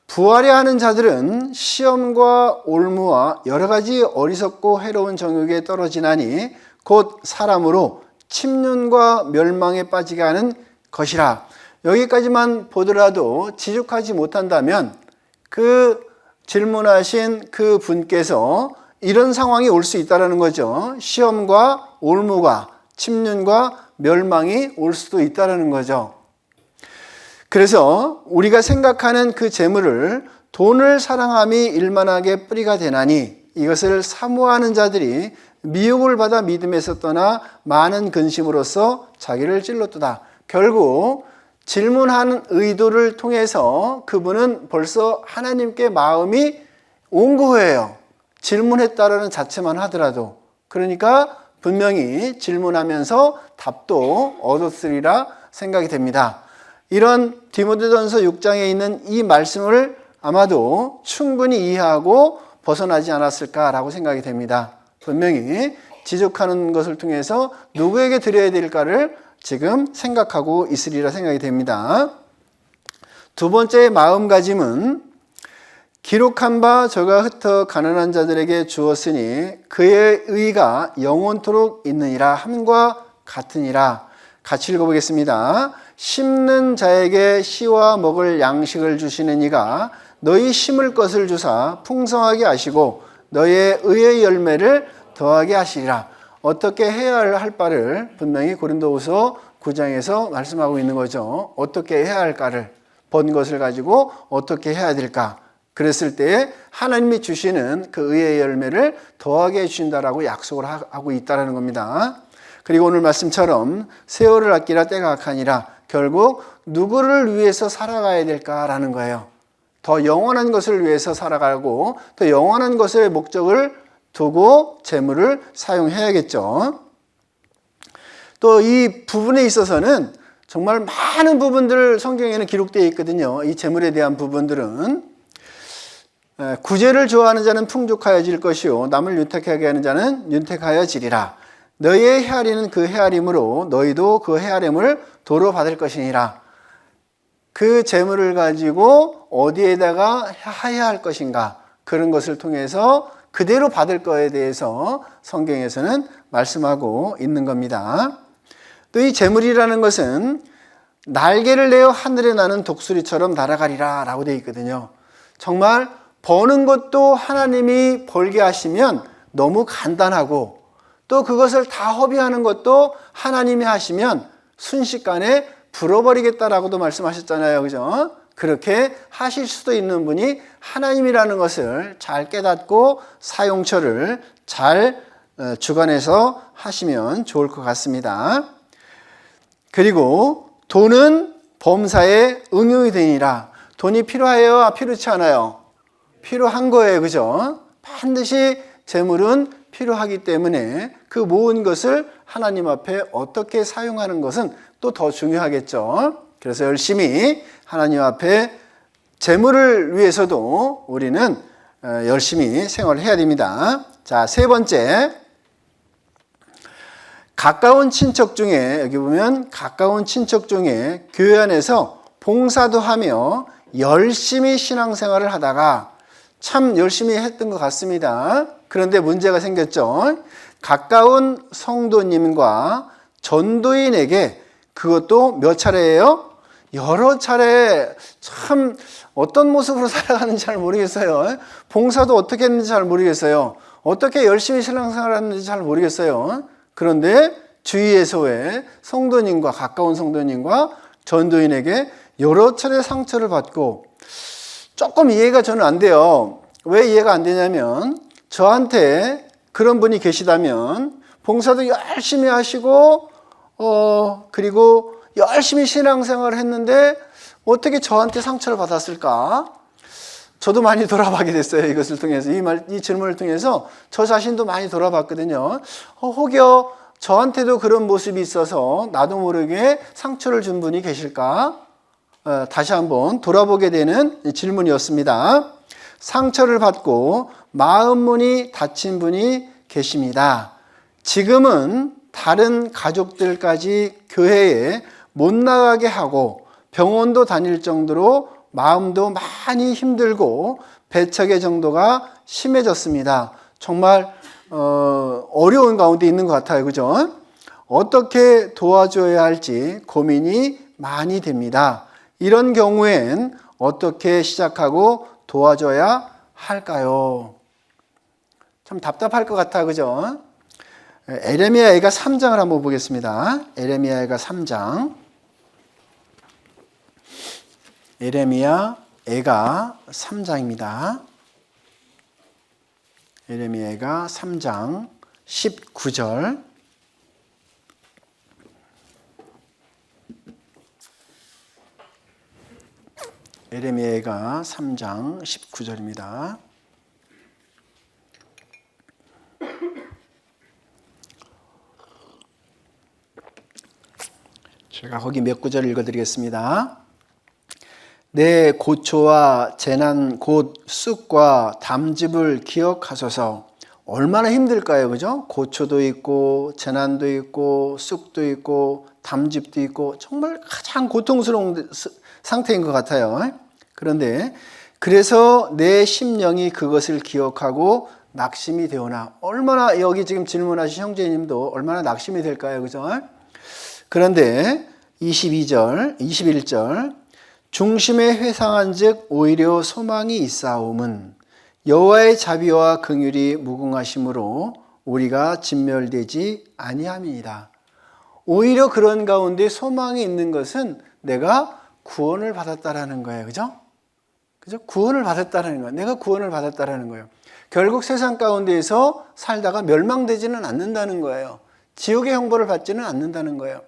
부하려 하는 자들은 시험과 올무와 여러 가지 어리석고 해로운 정욕에 떨어지나니 곧 사람으로 침륜과 멸망에 빠지게 하는 것이라. 여기까지만 보더라도 지족하지 못한다면 그 질문하신 그 분께서 이런 상황이 올 수 있다는 거죠. 시험과 올무가 침륜과 멸망이 올 수도 있다는 거죠. 그래서 우리가 생각하는 그 재물을 돈을 사랑함이 일만하게 뿌리가 되나니 이것을 사모하는 자들이 미혹을 받아 믿음에서 떠나 많은 근심으로써 자기를 찔렀도다. 결국 질문하는 의도를 통해서 그분은 벌써 하나님께 마음이 온 거예요. 질문했다라는 자체만 하더라도. 그러니까 분명히 질문하면서 답도 얻었으리라 생각이 됩니다. 이런 디모데전서 6장에 있는 이 말씀을 아마도 충분히 이해하고 벗어나지 않았을까라고 생각이 됩니다. 분명히 지적하는 것을 통해서 누구에게 드려야 될까를 지금 생각하고 있으리라 생각이 됩니다. 두 번째 마음가짐은 기록한 바 저가 흩어 가난한 자들에게 주었으니 그의 의가 영원토록 있느니라 함과 같으니라. 같이 읽어보겠습니다. 심는 자에게 씨와 먹을 양식을 주시는 이가 너희 심을 것을 주사 풍성하게 하시고 너의 의의 열매를 더하게 하시리라. 어떻게 해야 할 바를 분명히 고린도후서 9장에서 말씀하고 있는 거죠. 어떻게 해야 할까를, 번 것을 가지고 어떻게 해야 될까. 그랬을 때 하나님이 주시는 그 의의 열매를 더하게 해주신다라고 약속을 하고 있다는 겁니다. 그리고 오늘 말씀처럼 세월을 아끼라 때가 악하니라. 결국 누구를 위해서 살아가야 될까라는 거예요. 더 영원한 것을 위해서 살아가고 더 영원한 것의 목적을 두고 재물을 사용해야겠죠. 또 이 부분에 있어서는 정말 많은 부분들 성경에는 기록되어 있거든요. 이 재물에 대한 부분들은 구제를 좋아하는 자는 풍족하여질 것이요 남을 윤택하게 하는 자는 윤택하여지리라. 너희의 헤아리는 그 헤아림으로 너희도 그 헤아림을 도로 받을 것이니라. 그 재물을 가지고 어디에다가 해야 할 것인가, 그런 것을 통해서 그대로 받을 거에 대해서 성경에서는 말씀하고 있는 겁니다. 또 이 재물이라는 것은 날개를 내어 하늘에 나는 독수리처럼 날아가리라 라고 되어 있거든요. 정말 버는 것도 하나님이 벌게 하시면 너무 간단하고, 또 그것을 다 허비하는 것도 하나님이 하시면 순식간에 불어버리겠다라고도 말씀하셨잖아요. 그죠? 그렇게 하실 수도 있는 분이 하나님이라는 것을 잘 깨닫고 사용처를 잘 주관해서 하시면 좋을 것 같습니다. 그리고 돈은 범사에 응용이 되니라. 돈이 필요해요? 필요치 않아요? 필요한 거예요. 그죠? 반드시 재물은 필요하기 때문에 그 모은 것을 하나님 앞에 어떻게 사용하는 것은 또 더 중요하겠죠. 그래서 열심히 하나님 앞에 재물을 위해서도 우리는 열심히 생활을 해야 됩니다. 자, 세 번째, 가까운 친척 중에, 여기 보면 가까운 친척 중에 교회 안에서 봉사도 하며 열심히 신앙생활을 하다가 참 열심히 했던 것 같습니다. 그런데 문제가 생겼죠. 가까운 성도님과 전도인에게 그것도 몇 차례예요? 여러 차례. 참 어떤 모습으로 살아가는지 잘 모르겠어요. 봉사도 어떻게 했는지 잘 모르겠어요. 어떻게 열심히 신앙생활을 했는지 잘 모르겠어요. 그런데 주위에서 왜 성도님과, 가까운 성도님과 전도인에게 여러 차례 상처를 받고, 조금 이해가 저는 안 돼요. 왜 이해가 안 되냐면, 저한테 그런 분이 계시다면 봉사도 열심히 하시고 그리고 열심히 신앙생활을 했는데 어떻게 저한테 상처를 받았을까? 저도 많이 돌아보게 됐어요. 이것을 통해서, 이 질문을 통해서 저 자신도 많이 돌아봤거든요. 혹여 저한테도 그런 모습이 있어서 나도 모르게 상처를 준 분이 계실까? 다시 한번 돌아보게 되는 질문이었습니다. 상처를 받고 마음문이 닫힌 분이 계십니다. 지금은 다른 가족들까지 교회에 못 나가게 하고 병원도 다닐 정도로 마음도 많이 힘들고 배척의 정도가 심해졌습니다. 정말 어려운 가운데 있는 것 같아요. 그죠? 어떻게 도와줘야 할지 고민이 많이 됩니다. 이런 경우엔 어떻게 시작하고 도와줘야 할까요? 참 답답할 것 같아. 그죠? 에레미야가 3장을 한번 보겠습니다. 에레미야가 3장. 예레미야애가 3장입니다. 예레미야애가 3장 19절. 예레미야애가 3장 19절입니다. 제가 거기 몇 구절 읽어드리겠습니다. 내 고초와 재난 곧 쑥과 담즙을 기억하소서. 얼마나 힘들까요, 그죠? 고초도 있고 재난도 있고 쑥도 있고 담즙도 있고 정말 가장 고통스러운 상태인 것 같아요. 그런데 그래서 내 심령이 그것을 기억하고 낙심이 되오나. 얼마나, 여기 지금 질문하신 형제님도 얼마나 낙심이 될까요, 그죠? 그런데 22절, 21절, 중심에 회상한 즉 오히려 소망이 있사옴은 여호와의 자비와 긍휼이 무궁하심으로 우리가 진멸되지 아니함이니라. 오히려 그런 가운데 소망이 있는 것은 내가 구원을 받았다라는 거예요. 그죠? 그죠? 구원을 받았다라는 거예요. 내가 구원을 받았다라는 거예요. 결국 세상 가운데에서 살다가 멸망되지는 않는다는 거예요. 지옥의 형벌을 받지는 않는다는 거예요.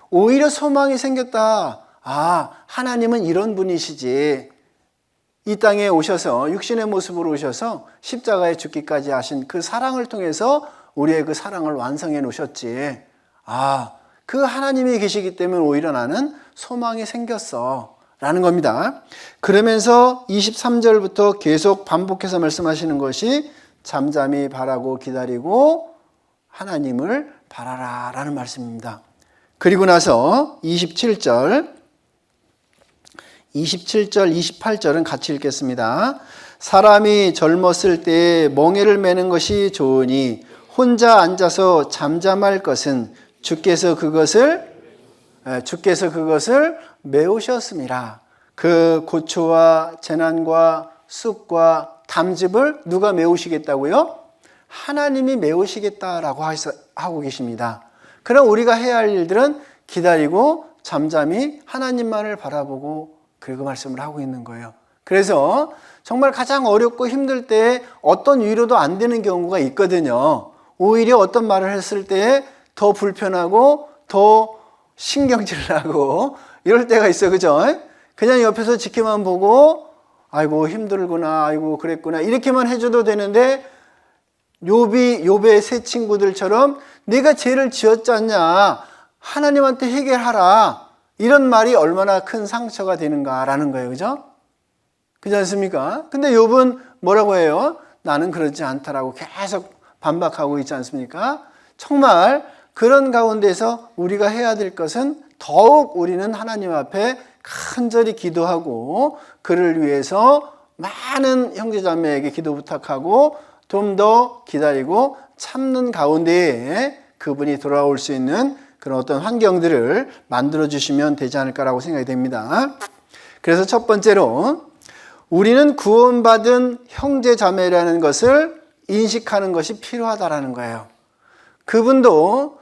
오히려 소망이 생겼다. 아, 하나님은 이런 분이시지. 이 땅에 오셔서 육신의 모습으로 오셔서 십자가에 죽기까지 하신 그 사랑을 통해서 우리의 그 사랑을 완성해 놓으셨지. 아, 그 하나님이 계시기 때문에 오히려 나는 소망이 생겼어 라는 겁니다. 그러면서 23절부터 계속 반복해서 말씀하시는 것이 잠잠히 바라고 기다리고 하나님을 바라라 라는 말씀입니다. 그리고 나서 27절, 28절은 같이 읽겠습니다. 사람이 젊었을 때에 멍에를 매는 것이 좋으니 혼자 앉아서 잠잠할 것은 주께서 그것을 메우셨음이라. 그 고초와 재난과 쑥과 담즙을 누가 메우시겠다고요? 하나님이 메우시겠다라고 하고 계십니다. 그럼 우리가 해야 할 일들은 기다리고 잠잠히 하나님만을 바라보고 그리고 말씀을 하고 있는 거예요. 그래서 정말 가장 어렵고 힘들 때 어떤 위로도 안 되는 경우가 있거든요. 오히려 어떤 말을 했을 때 더 불편하고 더 신경질나고 이럴 때가 있어요. 그죠? 그냥 옆에서 지켜만 보고 아이고 힘들구나, 아이고 그랬구나 이렇게만 해줘도 되는데 욥의 세 친구들처럼 네가 죄를 지었지 않냐, 하나님한테 해결하라, 이런 말이 얼마나 큰 상처가 되는가라는 거예요. 그죠? 그렇지 않습니까? 근데 욥은 뭐라고 해요? 나는 그렇지 않다라고 계속 반박하고 있지 않습니까? 정말 그런 가운데서 우리가 해야 될 것은 더욱 우리는 하나님 앞에 간절히 기도하고 그를 위해서 많은 형제자매에게 기도 부탁하고 좀 더 기다리고 참는 가운데에 그분이 돌아올 수 있는 그런 어떤 환경들을 만들어 주시면 되지 않을까라고 생각이 됩니다. 그래서 첫 번째로 우리는 구원받은 형제자매라는 것을 인식하는 것이 필요하다라는 거예요. 그분도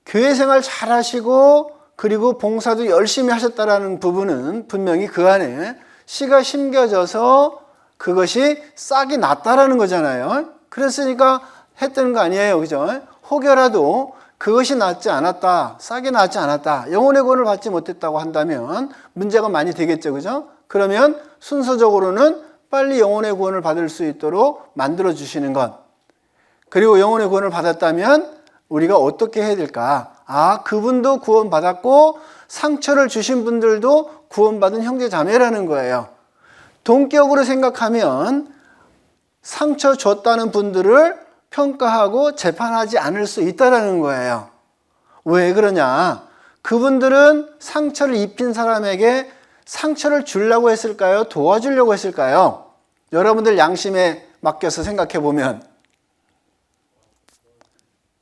교회 생활 잘 하시고 그리고 봉사도 열심히 하셨다라는 부분은 분명히 그 안에 씨가 심겨져서 그것이 싹이 났다라는 거잖아요. 그랬으니까 했던 거 아니에요. 그죠? 혹여라도 그것이 낫지 않았다, 싹이 나지 않았다, 영혼의 구원을 받지 못했다고 한다면 문제가 많이 되겠죠. 그죠? 그러면 순서적으로는 빨리 영혼의 구원을 받을 수 있도록 만들어 주시는 것. 그리고 영혼의 구원을 받았다면 우리가 어떻게 해야 될까? 아, 그분도 구원받았고 상처를 주신 분들도 구원받은 형제 자매라는 거예요. 동격으로 생각하면 상처 줬다는 분들을 평가하고 재판하지 않을 수 있다는 거예요. 왜 그러냐? 그분들은 상처를 입힌 사람에게 상처를 주려고 했을까요? 도와주려고 했을까요? 여러분들 양심에 맡겨서 생각해 보면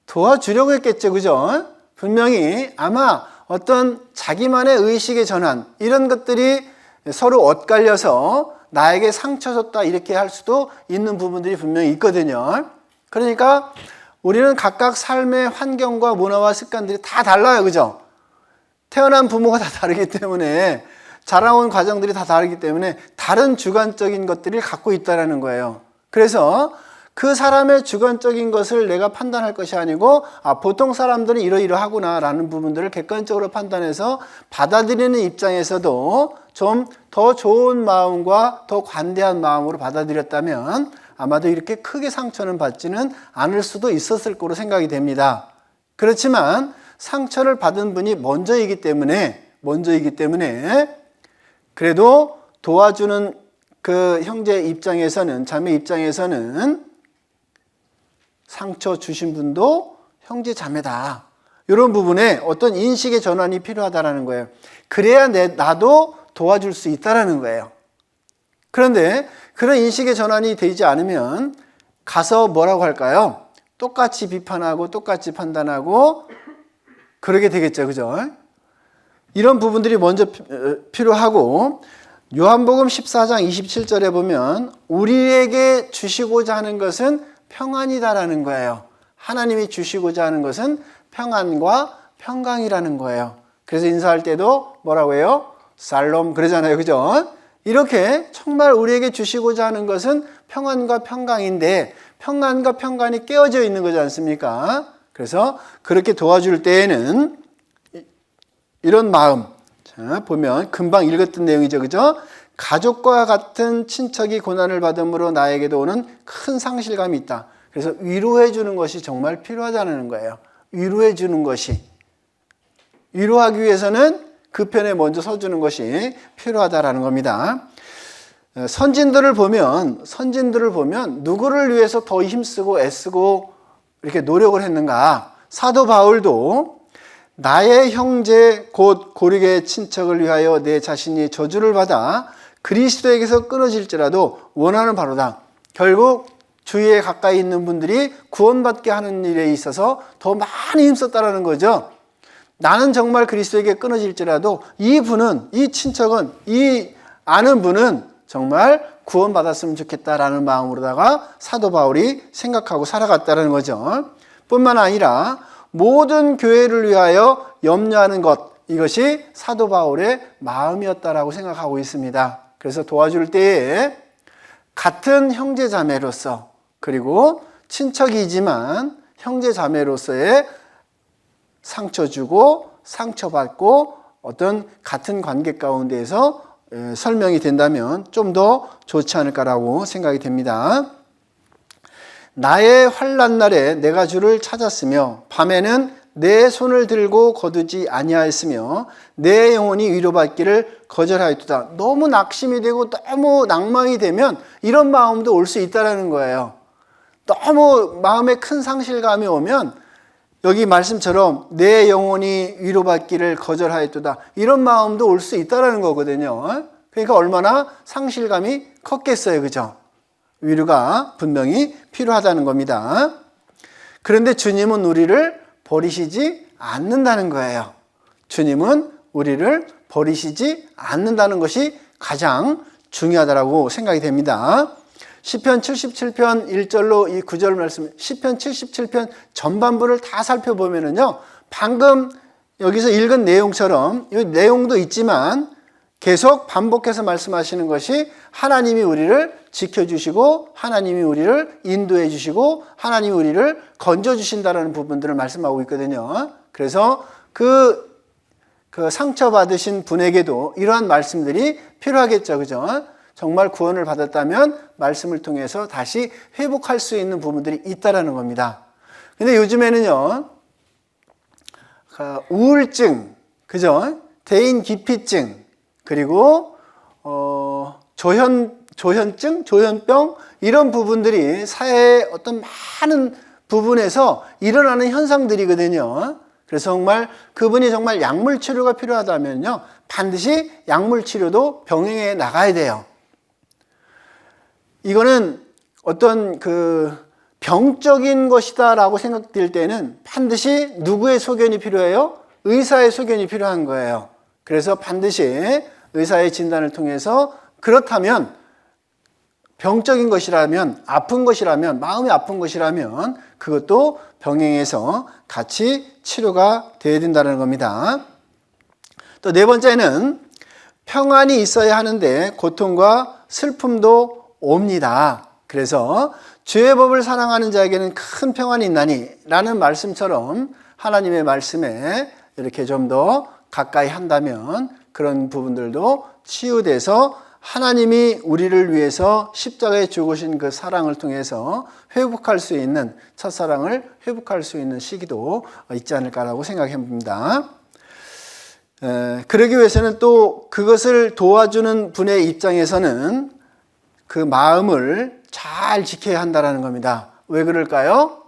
도와주려고 했겠죠. 그죠? 분명히 아마 어떤 자기만의 의식의 전환, 이런 것들이 서로 엇갈려서 나에게 상처 줬다 이렇게 할 수도 있는 부분들이 분명히 있거든요. 그러니까 우리는 각각 삶의 환경과 문화와 습관들이 다 달라요. 그죠? 태어난 부모가 다 다르기 때문에 자라온 과정들이 다 다르기 때문에 다른 주관적인 것들을 갖고 있다는 거예요. 그래서 그 사람의 주관적인 것을 내가 판단할 것이 아니고 보통 사람들은 이러이러하구나 라는 부분들을 객관적으로 판단해서 받아들이는 입장에서도 좀 더 좋은 마음과 더 관대한 마음으로 받아들였다면 아마도 이렇게 크게 상처는 받지는 않을 수도 있었을 거로 생각이 됩니다. 그렇지만 상처를 받은 분이 먼저이기 때문에 그래도 도와주는 그 형제 입장에서는, 자매 입장에서는 상처 주신 분도 형제 자매다. 이런 부분에 어떤 인식의 전환이 필요하다는 거예요. 그래야 나도 도와줄 수 있다는 거예요. 그런데 그런 인식의 전환이 되지 않으면 가서 뭐라고 할까요? 똑같이 비판하고 똑같이 판단하고 그러게 되겠죠. 그죠? 이런 부분들이 먼저 필요하고, 요한복음 14장 27절에 보면 우리에게 주시고자 하는 것은 평안이다라는 거예요. 하나님이 주시고자 하는 것은 평안과 평강이라는 거예요. 그래서 인사할 때도 뭐라고 해요? 살롬 그러잖아요. 그죠? 이렇게 정말 우리에게 주시고자 하는 것은 평안과 평강인데 평안과 평강이 깨어져 있는 거지 않습니까? 그래서 그렇게 도와줄 때에는 이런 마음, 자, 보면 금방 읽었던 내용이죠. 그죠? 가족과 같은 친척이 고난을 받음으로 나에게도 오는 큰 상실감이 있다. 그래서 위로해 주는 것이 정말 필요하다는 거예요. 위로해 주는 것이. 위로하기 위해서는 그 편에 먼저 서주는 것이 필요하다라는 겁니다. 선진들을 보면 누구를 위해서 더 힘쓰고 애쓰고 이렇게 노력을 했는가? 사도 바울도 나의 형제 곧 고르게 친척을 위하여 내 자신이 저주를 받아 그리스도에게서 끊어질지라도 원하는 바로다. 결국 주위에 가까이 있는 분들이 구원받게 하는 일에 있어서 더 많이 힘썼다는 거죠. 나는 정말 그리스도에게 끊어질지라도 이 친척은, 이 아는 분은 정말 구원받았으면 좋겠다라는 마음으로다가 사도 바울이 생각하고 살아갔다는 거죠. 뿐만 아니라 모든 교회를 위하여 염려하는 것, 이것이 사도 바울의 마음이었다라고 생각하고 있습니다. 그래서 도와줄 때에 같은 형제 자매로서, 그리고 친척이지만 형제 자매로서의 상처 주고 상처받고 어떤 같은 관계 가운데에서 설명이 된다면 좀 더 좋지 않을까라고 생각이 됩니다. 나의 환난 날에 내가 주를 찾았으며 밤에는 내 손을 들고 거두지 아니하였으며 내 영혼이 위로받기를 거절하였도다. 너무 낙심이 되고 너무 낭망이 되면 이런 마음도 올 수 있다는 거예요. 너무 마음에 큰 상실감이 오면 여기 말씀처럼 내 영혼이 위로받기를 거절하였도다. 이런 마음도 올 수 있다는 거거든요. 그러니까 얼마나 상실감이 컸겠어요. 그죠? 위로가 분명히 필요하다는 겁니다. 그런데 주님은 우리를 버리시지 않는다는 거예요. 주님은 우리를 버리시지 않는다는 것이 가장 중요하다고 생각이 됩니다. 시편 77편 1절로 이 9절 말씀, 시편 77편 전반부를 다 살펴보면은요, 방금 여기서 읽은 내용처럼 이 내용도 있지만 계속 반복해서 말씀하시는 것이 하나님이 우리를 지켜주시고 하나님이 우리를 인도해 주시고 하나님이 우리를 건져주신다는 부분들을 말씀하고 있거든요. 그래서 그 상처받으신 분에게도 이러한 말씀들이 필요하겠죠. 그죠? 정말 구원을 받았다면 말씀을 통해서 다시 회복할 수 있는 부분들이 있다라는 겁니다. 근데 요즘에는요, 우울증, 그죠? 대인 기피증, 그리고 조현증, 조현병 이런 부분들이 사회의 어떤 많은 부분에서 일어나는 현상들이거든요. 그래서 정말 그분이 정말 약물 치료가 필요하다면요, 반드시 약물 치료도 병행해 나가야 돼요. 이거는 어떤 병적인 것이다라고 생각될 때는 반드시 누구의 소견이 필요해요? 의사의 소견이 필요한 거예요. 그래서 반드시 의사의 진단을 통해서 그렇다면 병적인 것이라면, 아픈 것이라면, 마음이 아픈 것이라면 그것도 병행해서 같이 치료가 되어야 된다는 겁니다. 또 네 번째는 평안이 있어야 하는데 고통과 슬픔도 옵니다. 그래서 주의 법을 사랑하는 자에게는 큰 평안이 있나니 라는 말씀처럼 하나님의 말씀에 이렇게 좀 더 가까이 한다면 그런 부분들도 치유돼서 하나님이 우리를 위해서 십자가에 죽으신 그 사랑을 통해서 회복할 수 있는, 첫사랑을 회복할 수 있는 시기도 있지 않을까라고 생각해 봅니다. 그러기 위해서는 또 그것을 도와주는 분의 입장에서는 그 마음을 잘 지켜야 한다는 겁니다. 왜 그럴까요?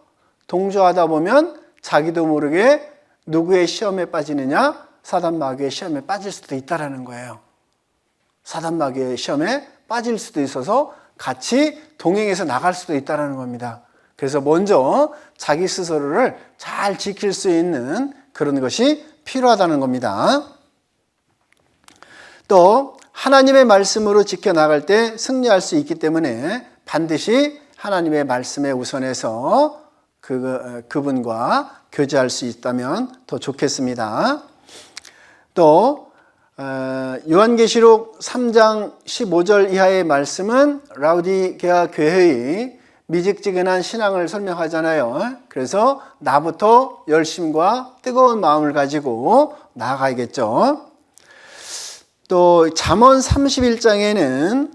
동조하다 보면 자기도 모르게 누구의 시험에 빠지느냐? 사단 마귀의 시험에 빠질 수도 있다는 거예요. 사단 마귀의 시험에 빠질 수도 있어서 같이 동행해서 나갈 수도 있다는 겁니다. 그래서 먼저 자기 스스로를 잘 지킬 수 있는 그런 것이 필요하다는 겁니다. 또 하나님의 말씀으로 지켜나갈 때 승리할 수 있기 때문에 반드시 하나님의 말씀에 우선해서 그분과 교제할 수 있다면 더 좋겠습니다. 또 요한계시록 3장 15절 이하의 말씀은 라우디게아 교회의 미직지근한 신앙을 설명하잖아요. 그래서 나부터 열심과 뜨거운 마음을 가지고 나아가야겠죠. 또 잠언 31장에는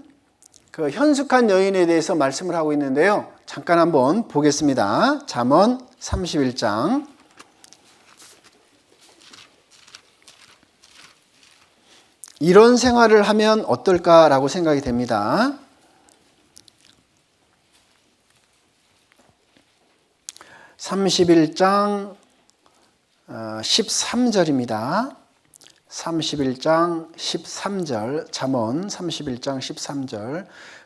그 현숙한 여인에 대해서 말씀을 하고 있는데요. 잠깐 한번 보겠습니다. 잠언 31장. 이런 생활을 하면 어떨까라고 생각이 됩니다. 31장 13절입니다. 31장 13절, 잠언 31장 13절.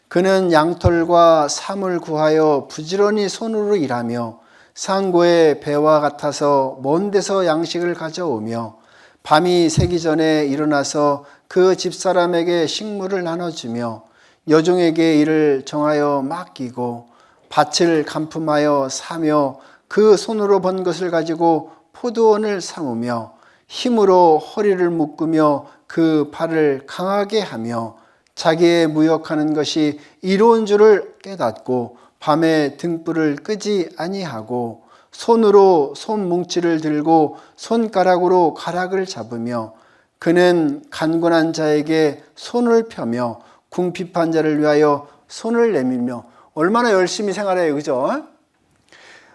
그는 양털과 삼을 구하여 부지런히 손으로 일하며 상고의 배와 같아서 먼 데서 양식을 가져오며 밤이 새기 전에 일어나서 그 집사람에게 식물을 나눠주며 여종에게 일을 정하여 맡기고 밭을 간품하여 사며 그 손으로 번 것을 가지고 포도원을 삼으며 힘으로 허리를 묶으며 그 발을 강하게 하며 자기의 무역하는 것이 이로운 줄을 깨닫고 밤에 등불을 끄지 아니하고 손으로 손뭉치를 들고 손가락으로 가락을 잡으며 그는 간곤한 자에게 손을 펴며 궁핍한 자를 위하여 손을 내밀며. 얼마나 열심히 생활해요, 그죠?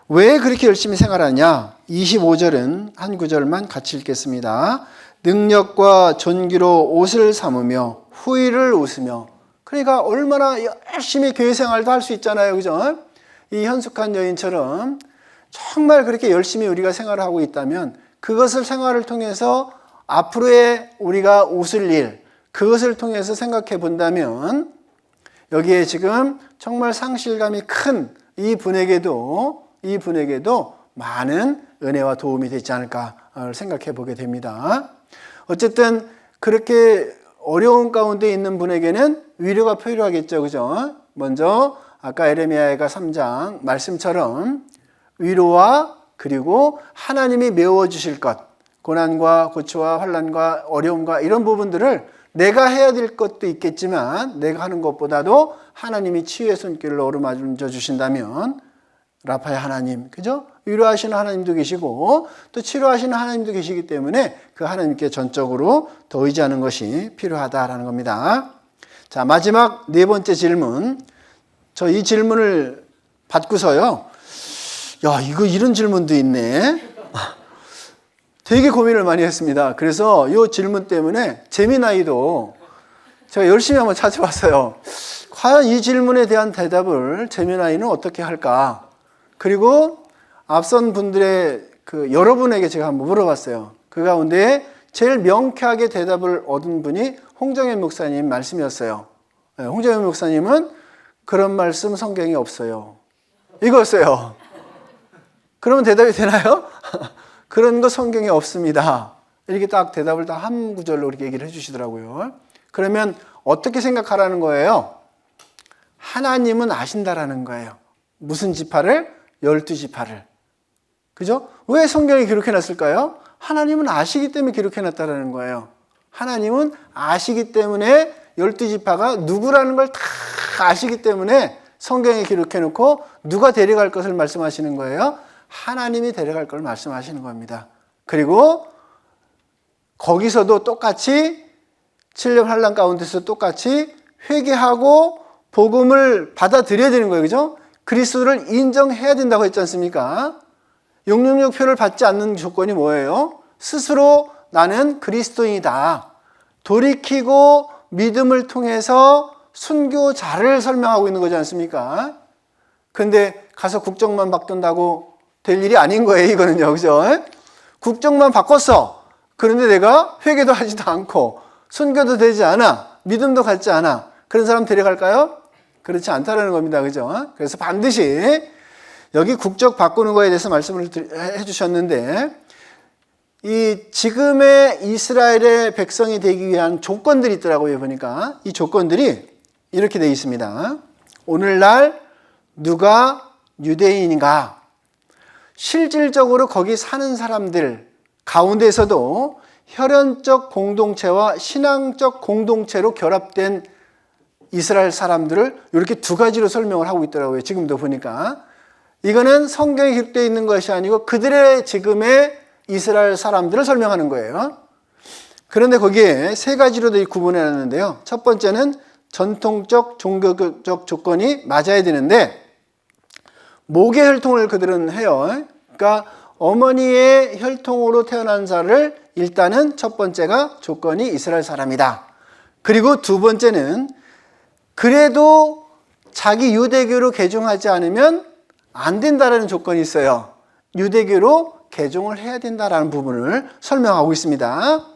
왜 그렇게 열심히 생활하냐? 25절은 한 구절만 같이 읽겠습니다. 능력과 존귀로 옷을 삼으며 후일을 웃으며. 그러니까 얼마나 열심히 교회 생활도 할 수 있잖아요, 그죠? 이 현숙한 여인처럼 정말 그렇게 열심히 우리가 생활하고 있다면 그것을 생활을 통해서 앞으로의 우리가 웃을 일, 그것을 통해서 생각해 본다면 여기에 지금 정말 상실감이 큰 이 분에게도 많은 은혜와 도움이 되지 않을까 생각해 보게 됩니다. 어쨌든 그렇게 어려운 가운데 있는 분에게는 위로가 필요하겠죠, 그죠? 먼저 아까 에레미야가 3장 말씀처럼 위로와 그리고 하나님이 메워주실 것, 고난과 고초와 환난과 어려움과 이런 부분들을 내가 해야 될 것도 있겠지만 내가 하는 것보다도 하나님이 치유의 손길을 어루만져 주신다면 라파의 하나님, 그죠? 위로하시는 하나님도 계시고 또 치료하시는 하나님도 계시기 때문에 그 하나님께 전적으로 더 의지하는 것이 필요하다라는 겁니다. 자, 마지막 네 번째 질문. 저 이 질문을 받고서요. 야, 이런 질문도 있네. 되게 고민을 많이 했습니다. 그래서 이 질문 때문에 재미나이도 제가 열심히 한번 찾아봤어요. 과연 이 질문에 대한 대답을 재미나이는 어떻게 할까? 그리고 앞선 분들의 여러분에게 제가 한번 물어봤어요. 그 가운데 제일 명쾌하게 대답을 얻은 분이 홍정현 목사님 말씀이었어요. 홍정현 목사님은 그런 말씀 성경에 없어요. 이거였어요. 그러면 대답이 되나요? 그런 거 성경에 없습니다. 이렇게 딱 대답을 다 한 구절로 이렇게 얘기를 해주시더라고요. 그러면 어떻게 생각하라는 거예요? 하나님은 아신다라는 거예요. 무슨 지파를? 12지파를. 그죠? 왜 성경에 기록해놨을까요? 하나님은 아시기 때문에 기록해놨다라는 거예요. 하나님은 아시기 때문에 12지파가 누구라는 걸 다 아시기 때문에 성경에 기록해 놓고 누가 데려갈 것을 말씀하시는 거예요? 하나님이 데려갈 걸 말씀하시는 겁니다. 그리고 거기서도 똑같이 7년 환난 가운데서 똑같이 회개하고 복음을 받아들여야 되는 거예요. 그죠? 그리스도를 인정해야 된다고 했지 않습니까? 용역표를 받지 않는 조건이 뭐예요? 스스로 나는 그리스도인이다. 돌이키고 믿음을 통해서 순교자를 설명하고 있는 거지 않습니까? 근데 가서 국적만 바꾼다고 될 일이 아닌 거예요, 이거는요. 그죠? 국적만 바꿨어. 그런데 내가 회개도 하지도 않고 순교도 되지 않아. 믿음도 갖지 않아. 그런 사람 데려갈까요? 그렇지 않다라는 겁니다. 그죠? 그래서 반드시 여기 국적 바꾸는 거에 대해서 말씀을 해주셨는데, 이 지금의 이스라엘의 백성이 되기 위한 조건들이 있더라고요. 보니까 이 조건들이 이렇게 되어 있습니다. 오늘날 누가 유대인인가? 실질적으로 거기 사는 사람들 가운데서도 혈연적 공동체와 신앙적 공동체로 결합된 이스라엘 사람들을 이렇게 두 가지로 설명을 하고 있더라고요. 지금도 보니까 이거는 성경에 기록되어 있는 것이 아니고 그들의 지금의 이스라엘 사람들을 설명하는 거예요. 그런데 거기에 세 가지로 구분해 놨는데요. 첫 번째는 전통적 종교적 조건이 맞아야 되는데 목의 혈통을 그들은 해요. 그러니까 어머니의 혈통으로 태어난 자를 일단은 첫 번째가 조건이 이스라엘 사람이다. 그리고 두 번째는 그래도 자기 유대교로 개종하지 않으면 안 된다라는 조건이 있어요. 유대교로 개종을 해야 된다라는 부분을 설명하고 있습니다.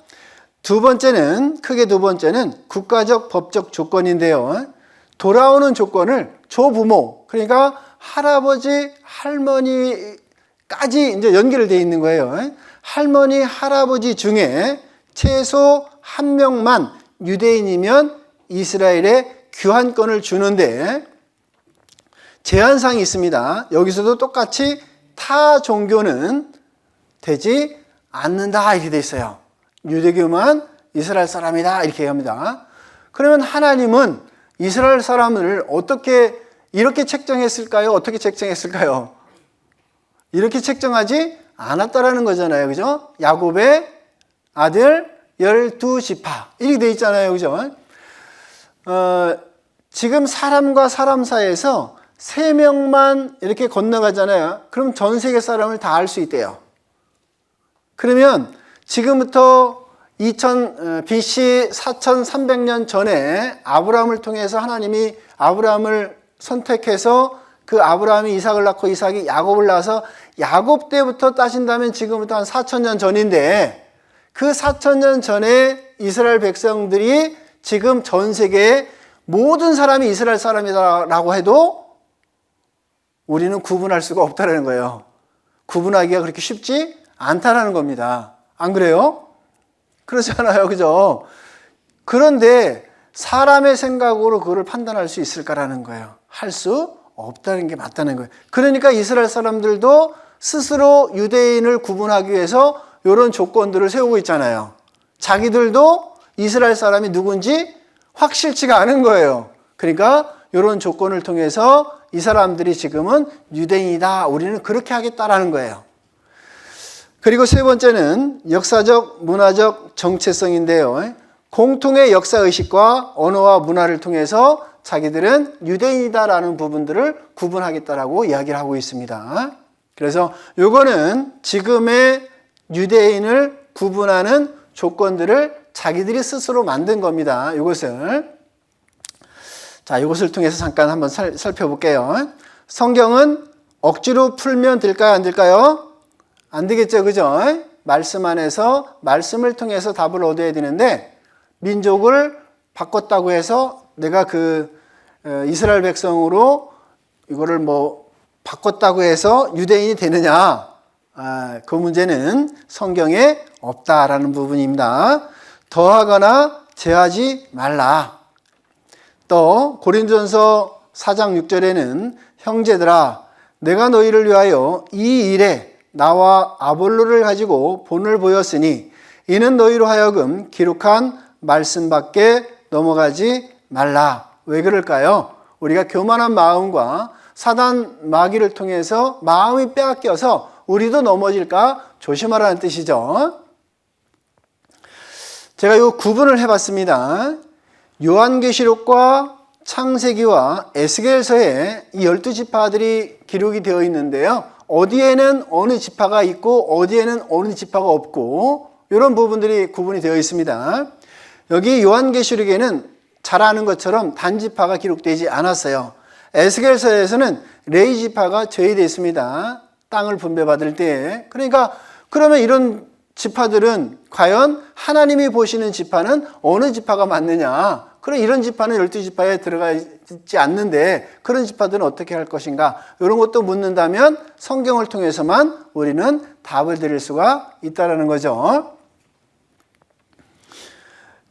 크게 두 번째는 국가적 법적 조건인데요. 돌아오는 조건을 조부모, 그러니까 할아버지, 할머니까지 이제 연결되어 있는 거예요. 할머니, 할아버지 중에 최소 한 명만 유대인이면 이스라엘에 귀환권을 주는데 제한사항이 있습니다. 여기서도 똑같이 타 종교는 되지 않는다 이렇게 돼 있어요. 유대교만 이스라엘 사람이다 이렇게 합니다. 그러면 하나님은 이스라엘 사람을 어떻게 이렇게 책정했을까요? 어떻게 책정했을까요? 이렇게 책정하지 않았다라는 거잖아요. 그죠? 야곱의 아들 12지파 이렇게 돼 있잖아요. 그죠? 지금 사람과 사람 사이에서 3명만 이렇게 건너가잖아요. 그럼 전 세계 사람을 다 알 수 있대요. 그러면 지금부터 BC 4300년 전에 아브라함을 통해서 하나님이 아브라함을 선택해서 그 아브라함이 이삭을 낳고 이삭이 야곱을 낳아서 야곱 때부터 따진다면 지금부터 한 4000년 전인데 그 4000년 전에 이스라엘 백성들이 지금 전 세계에 모든 사람이 이스라엘 사람이다라고 해도 우리는 구분할 수가 없다는 거예요. 구분하기가 그렇게 쉽지 않다라는 겁니다. 안 그래요? 그렇지 않아요. 그죠? 그런데 사람의 생각으로 그걸 판단할 수 있을까라는 거예요. 할 수 없다는 게 맞다는 거예요. 그러니까 이스라엘 사람들도 스스로 유대인을 구분하기 위해서 이런 조건들을 세우고 있잖아요. 자기들도 이스라엘 사람이 누군지 확실치가 않은 거예요. 그러니까 이런 조건을 통해서 이 사람들이 지금은 유대인이다. 우리는 그렇게 하겠다라는 거예요. 그리고 세 번째는 역사적, 문화적 정체성인데요. 공통의 역사의식과 언어와 문화를 통해서 자기들은 유대인이다라는 부분들을 구분하겠다라고 이야기를 하고 있습니다. 그래서 요거는 지금의 유대인을 구분하는 조건들을 자기들이 스스로 만든 겁니다. 이것을 통해서 잠깐 한번 살펴볼게요. 성경은 억지로 풀면 될까요? 안 될까요? 안 되겠죠. 그죠? 말씀 안에서 말씀을 통해서 답을 얻어야 되는데 민족을 바꿨다고 해서 내가 이스라엘 백성으로 이거를 바꿨다고 해서 유대인이 되느냐? 그 문제는 성경에 없다라는 부분입니다. 더하거나 제하지 말라. 또 고린도전서 4장 6절에는 형제들아 내가 너희를 위하여 이 일에 나와 아볼로를 가지고 본을 보였으니 이는 너희로 하여금 기록한 말씀 밖에 넘어가지 말라. 왜 그럴까요? 우리가 교만한 마음과 사단 마귀를 통해서 마음이 빼앗겨서 우리도 넘어질까 조심하라는 뜻이죠. 제가 이 구분을 해봤습니다. 요한계시록과 창세기와 에스겔서에 이 12지파들이 기록이 되어 있는데요. 어디에는 어느 지파가 있고 어디에는 어느 지파가 없고 이런 부분들이 구분이 되어 있습니다. 여기 요한계시록에는 잘 아는 것처럼 단지파가 기록되지 않았어요. 에스겔서에서는 레위지파가 제외되어 있습니다. 땅을 분배받을 때. 그러니까 그러면 이런 지파들은 과연 하나님이 보시는 지파는 어느 지파가 맞느냐? 그럼 이런 지파는 12지파에 들어가 있지 않는데 그런 지파들은 어떻게 할 것인가? 이런 것도 묻는다면 성경을 통해서만 우리는 답을 드릴 수가 있다는 거죠.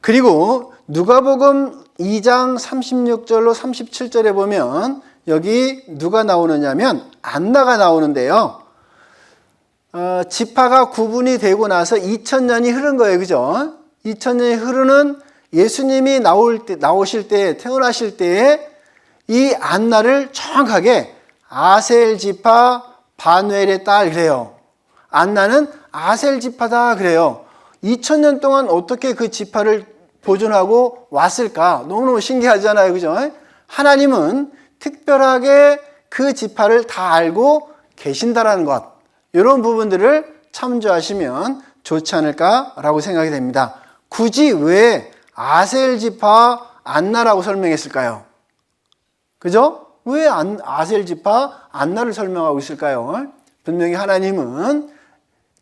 그리고 누가복음 2장 36절로 37절에 보면 여기 누가 나오느냐면 안나가 나오는데요. 지파가 구분이 되고 나서 2000년이 흐른 거예요. 그죠? 2000년이 흐르는 예수님이 나오실 때, 태어나실 때에 이 안나를 정확하게 아셀 지파 바누엘의 딸 그래요. 안나는 아셀 지파다 그래요. 2000년 동안 어떻게 그 지파를 보존하고 왔을까? 너무너무 신기하잖아요. 그죠? 하나님은 특별하게 그 지파를 다 알고 계신다라는 것. 이런 부분들을 참조하시면 좋지 않을까라고 생각이 됩니다. 굳이 왜 아셀 지파 안나라고 설명했을까요? 그죠? 왜 아셀 지파 안나를 설명하고 있을까요? 분명히 하나님은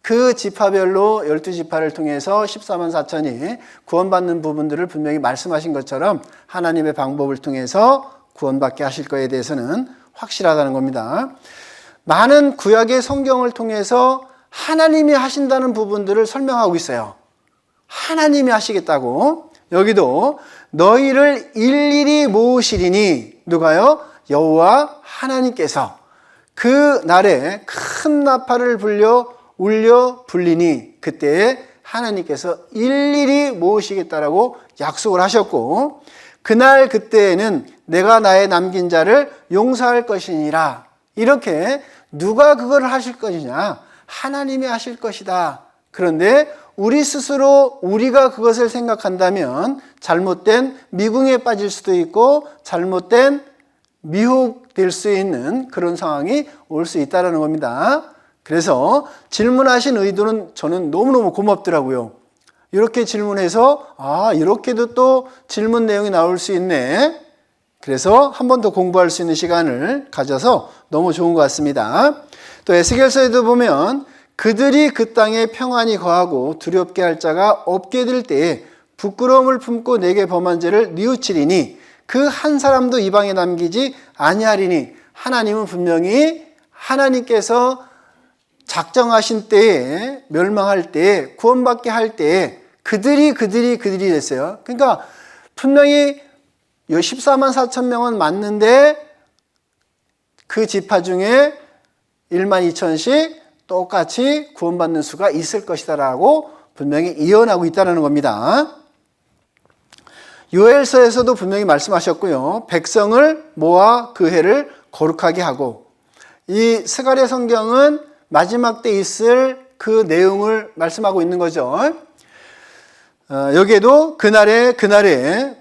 그 지파별로 12지파를 통해서 14만 4천이 구원받는 부분들을 분명히 말씀하신 것처럼 하나님의 방법을 통해서 구원받게 하실 것에 대해서는 확실하다는 겁니다. 많은 구약의 성경을 통해서 하나님이 하신다는 부분들을 설명하고 있어요. 하나님이 하시겠다고. 여기도 너희를 일일이 모으시리니 누가요? 여호와 하나님께서 그 날에 큰 나팔을 울려 불리니 그때 하나님께서 일일이 모으시겠다라고 약속을 하셨고 그날 그때에는 내가 나의 남긴 자를 용서할 것이니라. 이렇게 누가 그걸 하실 것이냐? 하나님이 하실 것이다. 그런데 우리 스스로 우리가 그것을 생각한다면 잘못된 미궁에 빠질 수도 있고 잘못된 미혹될 수 있는 그런 상황이 올 수 있다는 겁니다. 그래서 질문하신 의도는 저는 너무너무 고맙더라고요. 이렇게 질문해서 이렇게도 또 질문 내용이 나올 수 있네. 그래서 한 번 더 공부할 수 있는 시간을 가져서 너무 좋은 것 같습니다. 또 에스겔서에도 보면 그들이 그 땅에 평안히 거하고 두렵게 할 자가 없게 될 때에 부끄러움을 품고 내게 범한 죄를 뉘우치리니 그 한 사람도 이방에 남기지 아니하리니 하나님은 분명히 하나님께서 작정하신 때에 멸망할 때에 구원받게 할 때에 그들이 됐어요. 그러니까 분명히 14만 4천 명은 맞는데 그 지파 중에 1만 2천씩 똑같이 구원받는 수가 있을 것이다라고 분명히 예언하고 있다는 겁니다. 요엘서에서도 분명히 말씀하셨고요. 백성을 모아 그 해를 거룩하게 하고 이 스가랴 성경은 마지막 때 있을 그 내용을 말씀하고 있는 거죠. 여기에도 그날에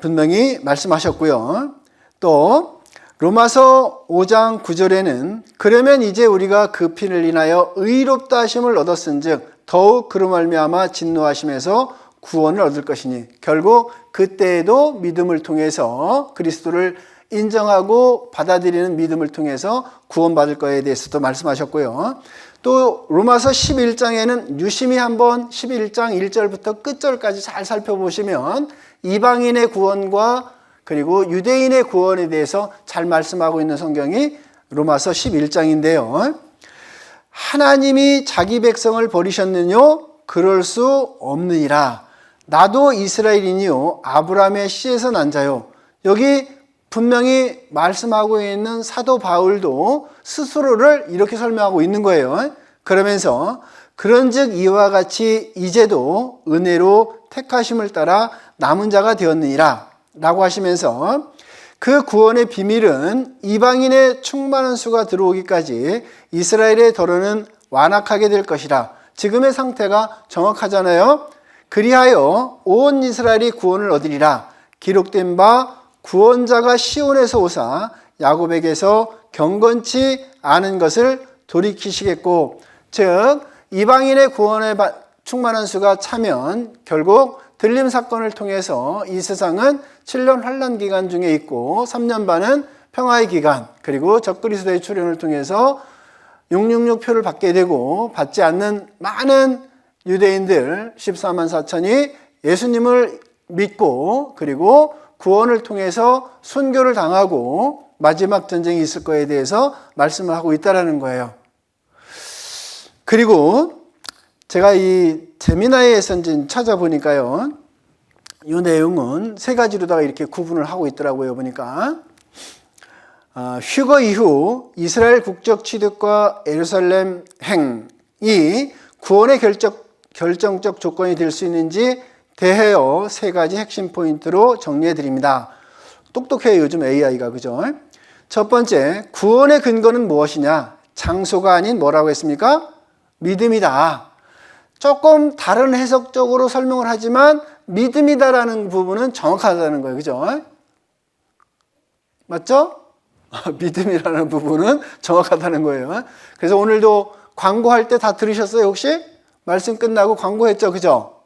분명히 말씀하셨고요. 또 로마서 5장 9절에는 그러면 이제 우리가 그 피를 인하여 의롭다 하심을 얻었은즉 더욱 그로 말미암아 진노하심에서 구원을 얻을 것이니 결국 그때에도 믿음을 통해서 그리스도를 인정하고 받아들이는 믿음을 통해서 구원받을 것에 대해서도 말씀하셨고요. 또 로마서 11장에는 유심히 한번 11장 1절부터 끝절까지 잘 살펴보시면 이방인의 구원과 그리고 유대인의 구원에 대해서 잘 말씀하고 있는 성경이 로마서 11장인데요. 하나님이 자기 백성을 버리셨느뇨? 그럴 수 없느니라. 나도 이스라엘이니요 아브라함의 씨에서 난 자요. 여기 분명히 말씀하고 있는 사도 바울도 스스로를 이렇게 설명하고 있는 거예요. 그러면서 그런즉 이와 같이 이제도 은혜로 택하심을 따라 남은 자가 되었느니라 라고 하시면서 그 구원의 비밀은 이방인의 충만한 수가 들어오기까지 이스라엘의 더러는 완악하게 될 것이라. 지금의 상태가 정확하잖아요. 그리하여 온 이스라엘이 구원을 얻으리라. 기록된 바 구원자가 시온에서 오사 야곱에게서 경건치 않은 것을 돌이키시겠고, 즉 이방인의 구원에 충만한 수가 차면 결국 들림 사건을 통해서 이 세상은 7년 환난 기간 중에 있고 3년 반은 평화의 기간, 그리고 적그리스도의 출현을 통해서 666표를 받게 되고, 받지 않는 많은 유대인들 14만 4천이 예수님을 믿고 그리고 구원을 통해서 순교를 당하고 마지막 전쟁이 있을 거에 대해서 말씀을 하고 있다는 거예요. 그리고 제가 이 제미나의 선진 찾아보니까요, 이 내용은 세 가지로다가 이렇게 구분을 하고 있더라고요. 보니까 휴거 이후 이스라엘 국적 취득과 예루살렘 행이 구원의 결정적 조건이 될 수 있는지 대하여 세 가지 핵심 포인트로 정리해 드립니다. 똑똑해요, 요즘 AI가. 그죠? 첫 번째, 구원의 근거는 무엇이냐? 장소가 아닌 뭐라고 했습니까? 믿음이다. 조금 다른 해석적으로 설명을 하지만 믿음이다라는 부분은 정확하다는 거예요. 그죠? 맞죠? 믿음이라는 부분은 정확하다는 거예요. 그래서 오늘도 광고할 때 다 들으셨어요, 혹시? 말씀 끝나고 광고했죠, 그죠?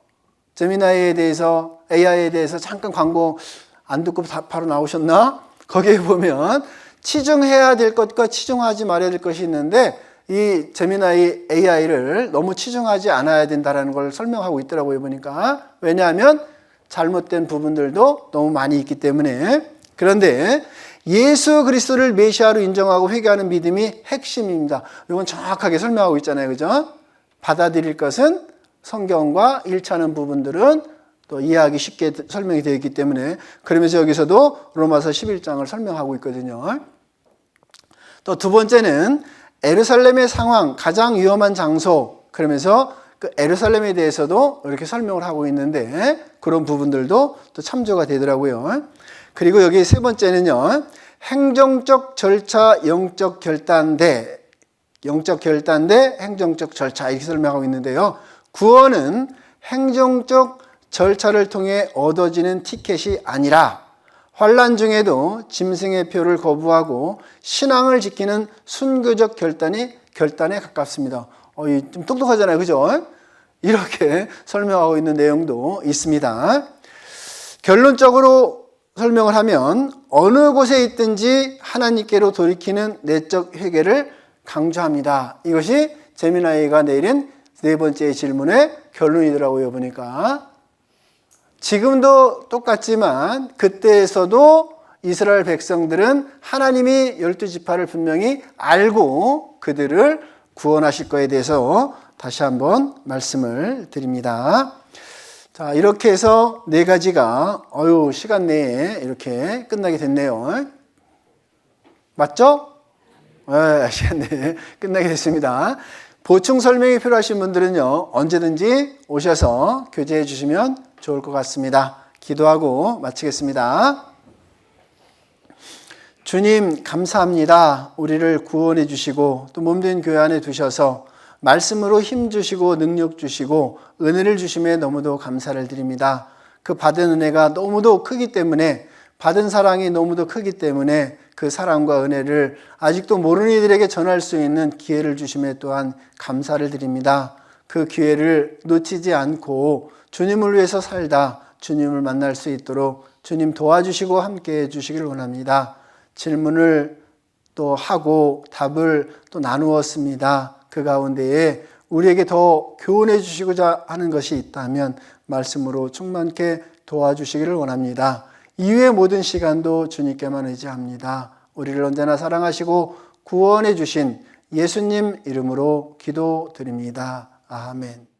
제미나이에 대해서, AI에 대해서 잠깐 광고 안 듣고 바로 나오셨나? 거기에 보면 치중해야 될 것과 치중하지 말아야 될 것이 있는데, 이 제미나이 AI를 너무 치중하지 않아야 된다는 걸 설명하고 있더라고요, 보니까. 왜냐하면 잘못된 부분들도 너무 많이 있기 때문에. 그런데 예수 그리스도를 메시아로 인정하고 회개하는 믿음이 핵심입니다. 이건 정확하게 설명하고 있잖아요, 그죠? 받아들일 것은 성경과 일치하는 부분들은 또 이해하기 쉽게 설명이 되어 있기 때문에, 그러면서 여기서도 로마서 11장을 설명하고 있거든요. 또 두 번째는 예루살렘의 상황, 가장 위험한 장소, 그러면서 그 예루살렘에 대해서도 이렇게 설명을 하고 있는데 그런 부분들도 또 참조가 되더라고요. 그리고 여기 세 번째는요, 행정적 절차, 영적 결단대, 행정적 절차, 이렇게 설명하고 있는데요. 구원은 행정적 절차를 통해 얻어지는 티켓이 아니라 환난 중에도 짐승의 표를 거부하고 신앙을 지키는 순교적 결단에 가깝습니다. 좀 똑똑하잖아요, 그죠? 이렇게 설명하고 있는 내용도 있습니다. 결론적으로 설명을 하면 어느 곳에 있든지 하나님께로 돌이키는 내적 회개를 강조합니다. 이것이 제미나이가 내린 네 번째 질문의 결론이더라고요, 보니까. 지금도 똑같지만 그때에서도 이스라엘 백성들은 하나님이 12지파를 분명히 알고 그들을 구원하실 거에 대해서 다시 한번 말씀을 드립니다. 자, 이렇게 해서 네 가지가 시간 내에 이렇게 끝나게 됐네요. 맞죠? 네, 시간 내에 끝나게 됐습니다. 보충 설명이 필요하신 분들은요, 언제든지 오셔서 교제해 주시면 좋을 것 같습니다. 기도하고 마치겠습니다. 주님, 감사합니다. 우리를 구원해 주시고 또 몸된 교회 안에 두셔서 말씀으로 힘 주시고 능력 주시고 은혜를 주심에 너무도 감사를 드립니다. 그 받은 은혜가 너무도 크기 때문에, 받은 사랑이 너무도 크기 때문에 그 사랑과 은혜를 아직도 모르는 이들에게 전할 수 있는 기회를 주심에 또한 감사를 드립니다. 그 기회를 놓치지 않고 주님을 위해서 살다 주님을 만날 수 있도록 주님 도와주시고 함께해 주시길 원합니다. 질문을 또 하고 답을 또 나누었습니다. 그 가운데에 우리에게 더 교훈해 주시고자 하는 것이 있다면 말씀으로 충만케 도와주시기를 원합니다. 이후의 모든 시간도 주님께만 의지합니다. 우리를 언제나 사랑하시고 구원해 주신 예수님 이름으로 기도드립니다. 아멘.